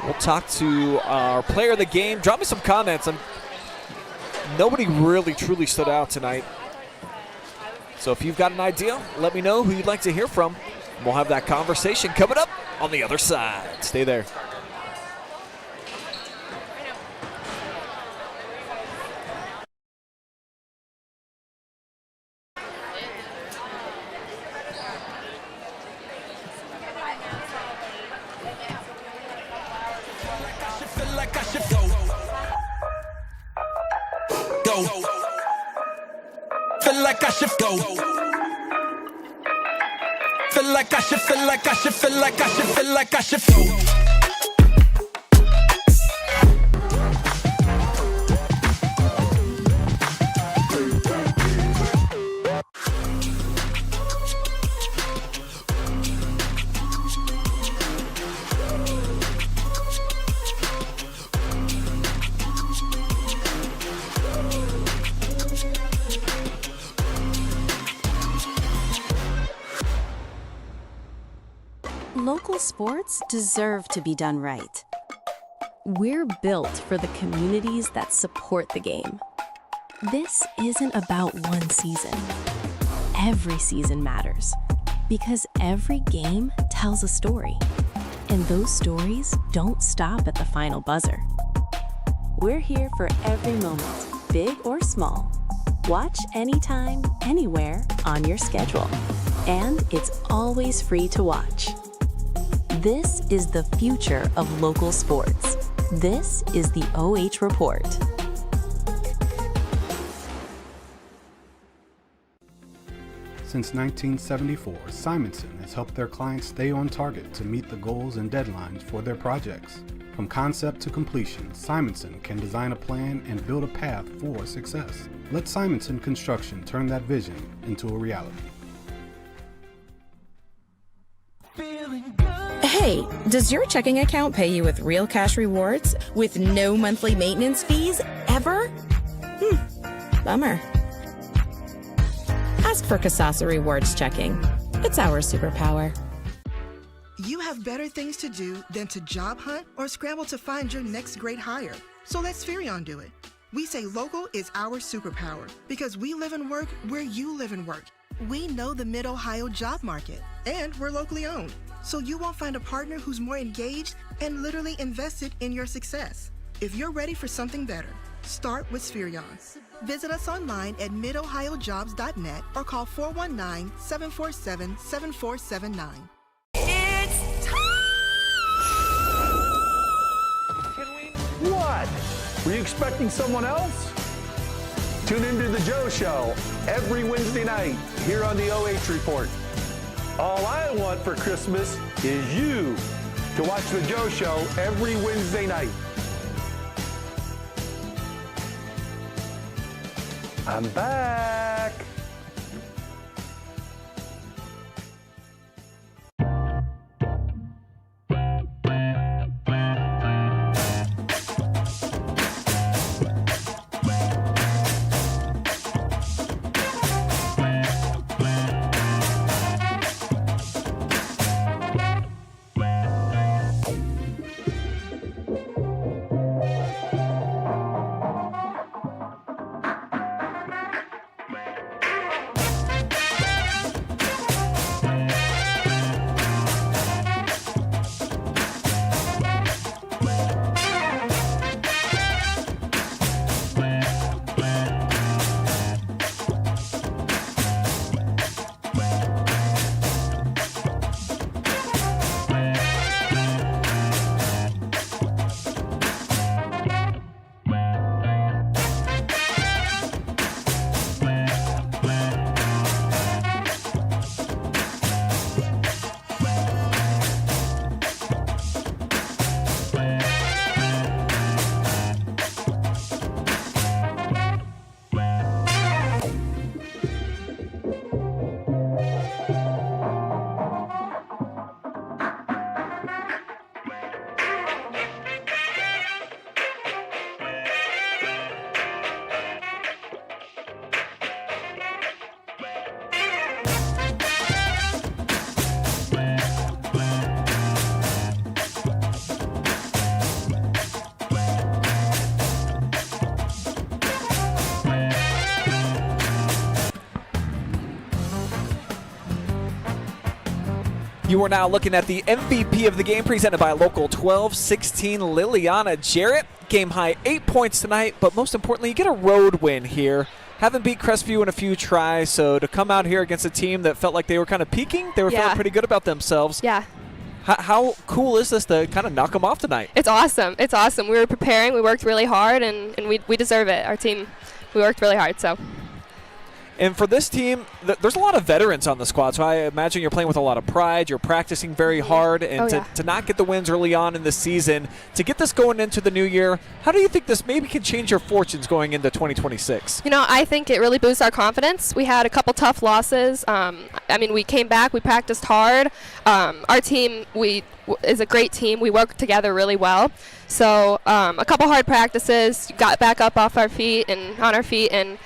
We'll talk to our player of the game. Drop me some comments. Nobody really truly stood out tonight. So if you've got an idea, let me know who you'd like to hear from. We'll have that conversation coming up on the other side. Stay there. Feel like I should go. Feel like I should, feel like I should, feel like I should, feel like I should go. Local sports deserve to be done right. We're built for the communities that support the game. This isn't about one season. Every season matters because every game tells a story, and those stories don't stop at the final buzzer. We're here for every moment, big or small. Watch anytime, anywhere, on your schedule. And it's always free to watch. This is the future of local sports. This is the OH Report. Since 1974, Simonson has helped their clients stay on target to meet the goals and deadlines for their projects. From concept to completion, Simonson can design a plan and build a path for success. Let Simonson Construction turn that vision into a reality. Hey, does your checking account pay you with real cash rewards with no monthly maintenance fees ever? Bummer. Ask for Kasasa Rewards Checking. It's our superpower. You have better things to do than to job hunt or scramble to find your next great hire. So let Spherion do it. We say local is our superpower because we live and work where you live and work. We know the Mid-Ohio job market, and we're locally owned, so you won't find a partner who's more engaged and literally invested in your success. If you're ready for something better, start with Spherion. Visit us online at midohiojobs.net or call 419-747-7479. It's What? Were you expecting someone else? Tune into The Joe Show every Wednesday night here on the OH Report. All I want for Christmas is you to watch The Joe Show every Wednesday night. I'm back. You are now looking at the MVP of the game presented by Local 1216 LiUNA. Jarrett, game high 8 points tonight, but most importantly, you get a road win here. Haven't beat Crestview in a few tries, so to come out here against a team that felt like they were kind of peaking, they were feeling pretty good about themselves. Yeah. How cool is this to kind of knock them off tonight? It's awesome. It's awesome. We were preparing. We worked really hard, and we deserve it. Our team, we worked really hard, so. And for this team, there's a lot of veterans on the squad, so I imagine you're playing with a lot of pride. You're practicing very hard, and to not get the wins early on in the season, to get this going into the new year, how do you think this maybe can change your fortunes going into 2026? You know, I think it really boosts our confidence. We had a couple tough losses. I mean, we came back. We practiced hard. Our team is a great team. We work together really well. So a couple hard practices, got back up off our feet and on our feet, and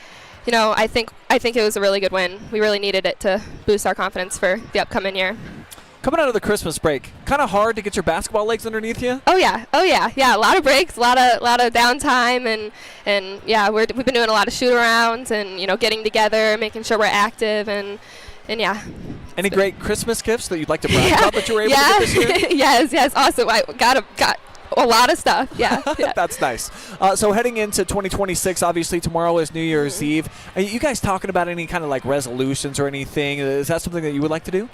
you know, I think it was a really good win. We really needed it to boost our confidence for the upcoming year. Coming out of the Christmas break, kind of hard to get your basketball legs underneath you? Oh yeah. A lot of breaks, a lot of downtime, and yeah, we've been doing a lot of shoot arounds and getting together, making sure we're active, and yeah. Any great Christmas gifts that you'd like to brag about that you were able to get this year? yes, awesome. I got a lot of stuff, yeah. That's nice. So heading into 2026, obviously tomorrow is New Year's Eve. Are you guys talking about any kind of like resolutions or anything? Is that something that you would like to do?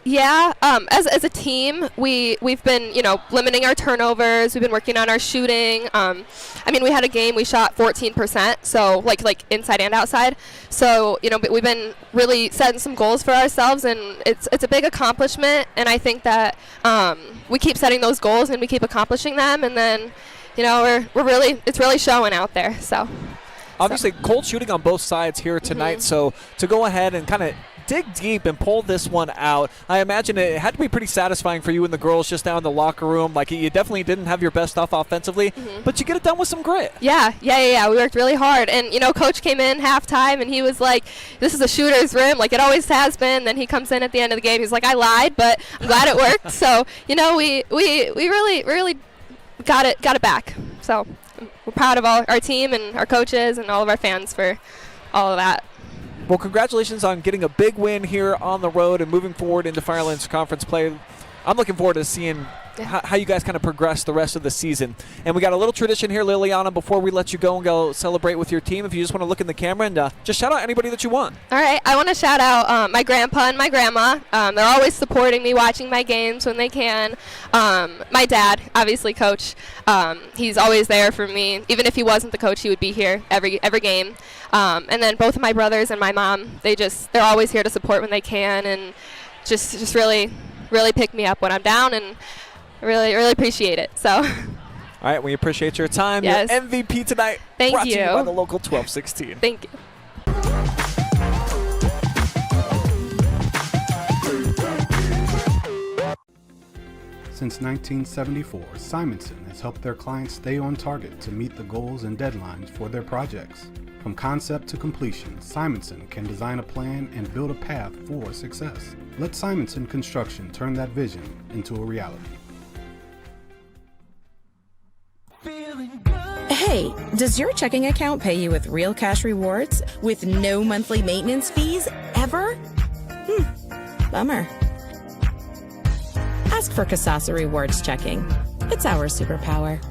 Yeah. As a team, we've been limiting our turnovers. We've been working on our shooting. I mean, we had a game we shot 14%, so like inside and outside. So but we've been really setting some goals for ourselves, and it's a big accomplishment. And I think that we keep setting those goals and we keep accomplishing them, and then it's really showing out there. So obviously cold shooting on both sides here tonight. So to go ahead and kind of dig deep and pull this one out, I imagine it had to be pretty satisfying for you and the girls just down in the locker room. Like, you definitely didn't have your best stuff offensively, but you get it done with some grit. Yeah. We worked really hard. And, Coach came in halftime, and he was like, this is a shooter's rim, like it always has been. Then he comes in at the end of the game. He's like, I lied, but I'm glad it worked. So, we really got it back. So we're proud of all our team and our coaches and all of our fans for all of that. Well, congratulations on getting a big win here on the road and moving forward into Firelands Conference play. I'm looking forward to seeing how you guys kind of progress the rest of the season. And we got a little tradition here, LiUNA, before we let you go and go celebrate with your team. If you just want to look in the camera and just shout out anybody that you want. All right, I want to shout out my grandpa and my grandma. They're always supporting me, watching my games when they can. My dad, obviously coach, he's always there for me. Even if he wasn't the coach, he would be here every game. And then both of my brothers and my mom, they're always here to support when they can, and just really pick me up when I'm down, and really appreciate it. So. All right, we appreciate your time. Yes. Your MVP tonight. Thank brought you. to you by the local 1216. Thank you. Since 1974, Simonson has helped their clients stay on target to meet the goals and deadlines for their projects. From concept to completion, Simonson can design a plan and build a path for success. Let Simonson Construction turn that vision into a reality. Hey, does your checking account pay you with real cash rewards with no monthly maintenance fees ever? Bummer. Ask for Kasasa Rewards Checking. It's our superpower.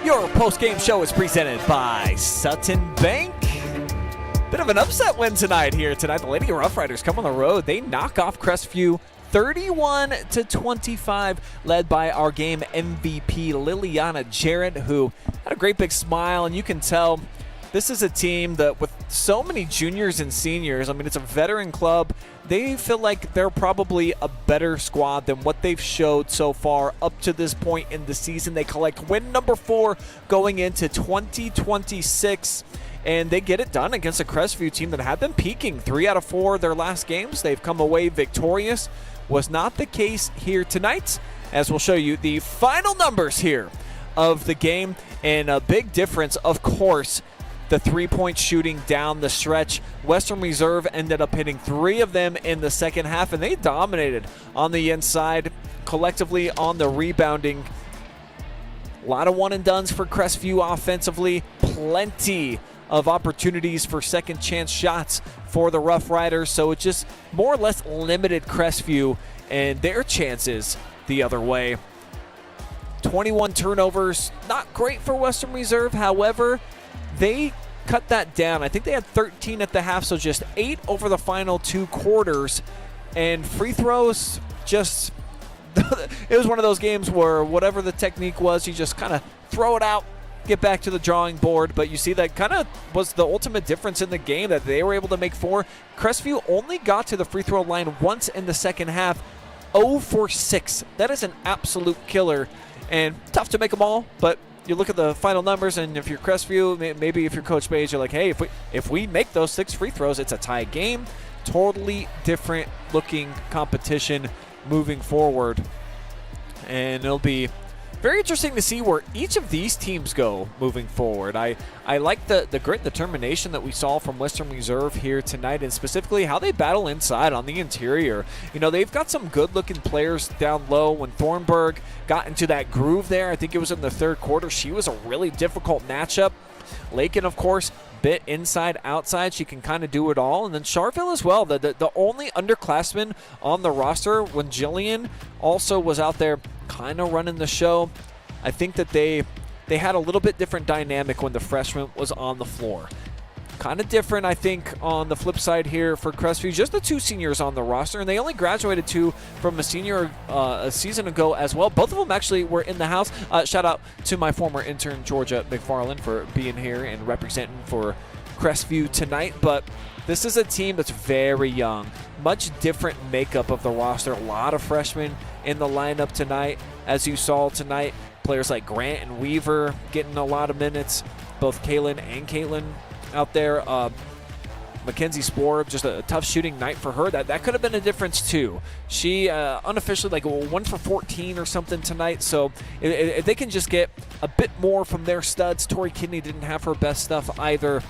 Your post-game show is presented by Sutton Bank. Bit of an upset win tonight. The Lady Rough Riders come on the road. They knock off Crestview 31-25, led by our game MVP, LiUNA Jarrett, who had a great big smile, and you can tell this is a team that with so many juniors and seniors, I mean, it's a veteran club. They feel like they're probably a better squad than what they've showed so far up to this point in the season. They collect win number 4 going into 2026, and they get it done against a Crestview team that had been peaking 3 out of 4 their last games. They've come away victorious. Was not the case here tonight, as we'll show you the final numbers here of the game, and a big difference, of course, the three-point shooting down the stretch. Western Reserve ended up hitting 3 of them in the second half, and they dominated on the inside, collectively on the rebounding. A lot of one-and-dones for Crestview offensively. Plenty of opportunities for second-chance shots for the Rough Riders, so it just more or less limited Crestview and their chances the other way. 21 turnovers, not great for Western Reserve. However, they cut that down. I think they had 13 at the half, so just 8 over the final 2 quarters. And free throws, just it was one of those games where whatever the technique was, you just kind of throw it out, get back to the drawing board. But you see that kind of was the ultimate difference in the game, that they were able to make 4. Crestview only got to the free throw line once in the second half, 0 for 6. That is an absolute killer, and tough to make them all, but you look at the final numbers, and if you're Crestview, maybe if you're Coach Page, you're like, hey, if we make those 6 free throws, it's a tie game. Totally different looking competition moving forward. And it'll be very interesting to see where each of these teams go moving forward. I like the grit and determination that we saw from Western Reserve here tonight, and specifically how they battle inside on the interior. You know, they've got some good-looking players down low. When Thornburg got into that groove there, I think it was in the third quarter, she was a really difficult matchup. Lakin, of course, bit inside, outside. She can kind of do it all. And then Charville as well, the only underclassman on the roster when Jillian also was out there kind of running the show. I think that they had a little bit different dynamic when the freshman was on the floor. Kind of different, I think, on the flip side here for Crestview. Just the 2 seniors on the roster, and they only graduated 2 from a senior a season ago as well. Both of them actually were in the house. Shout out to my former intern, Georgia McFarland, for being here and representing for Crestview tonight. But this is a team that's very young. Much different makeup of the roster. A lot of freshmen in the lineup tonight. As you saw tonight, players like Grant and Weaver getting a lot of minutes. Both Kaylin and Caitlin out there. Mackenzie Sporer, just a tough shooting night for her. That could have been a difference too. She unofficially like 1 for 14 or something tonight. So if they can just get a bit more from their studs. Tori Kidney didn't have her best stuff either.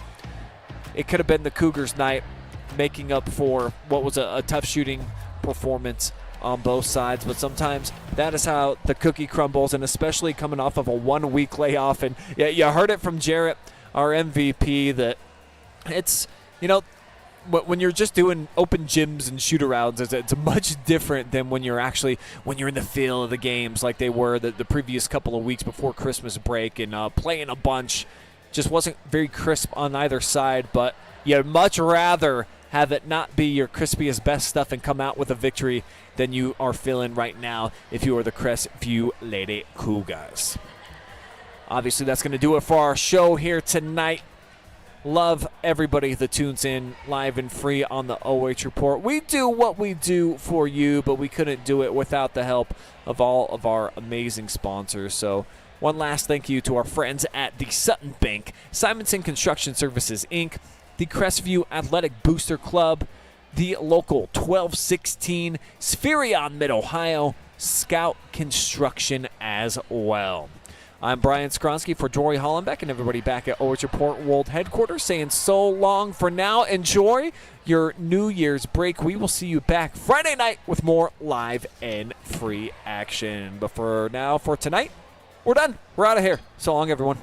It could have been the Cougars night making up for what was a tough shooting performance on both sides. But sometimes that is how the cookie crumbles, and especially coming off of a 1-week layoff. And yeah, you heard it from Jarrett, our MVP, that it's, when you're just doing open gyms and shoot-arounds, it's much different than when you're in the feel of the games like they were the previous couple of weeks before Christmas break, and playing a bunch. Just wasn't very crisp on either side, but you'd much rather have it not be your crispiest best stuff and come out with a victory than you are feeling right now if you are the Crestview Lady Cougars. Obviously, that's going to do it for our show here tonight. Love everybody that tunes in live and free on the OH Report. We do what we do for you, but we couldn't do it without the help of all of our amazing sponsors. So one last thank you to our friends at the Sutton Bank, Simonson Construction Services, Inc., the Crestview Athletic Booster Club, the local 1216 Spherion Mid-Ohio, Scout Construction as well. I'm Brian Skronsky for Jory Hollenbeck and everybody back at OH Report World Headquarters saying so long for now. Enjoy your New Year's break. We will see you back Friday night with more live and free action. But for now, for tonight, we're done. We're out of here. So long, everyone.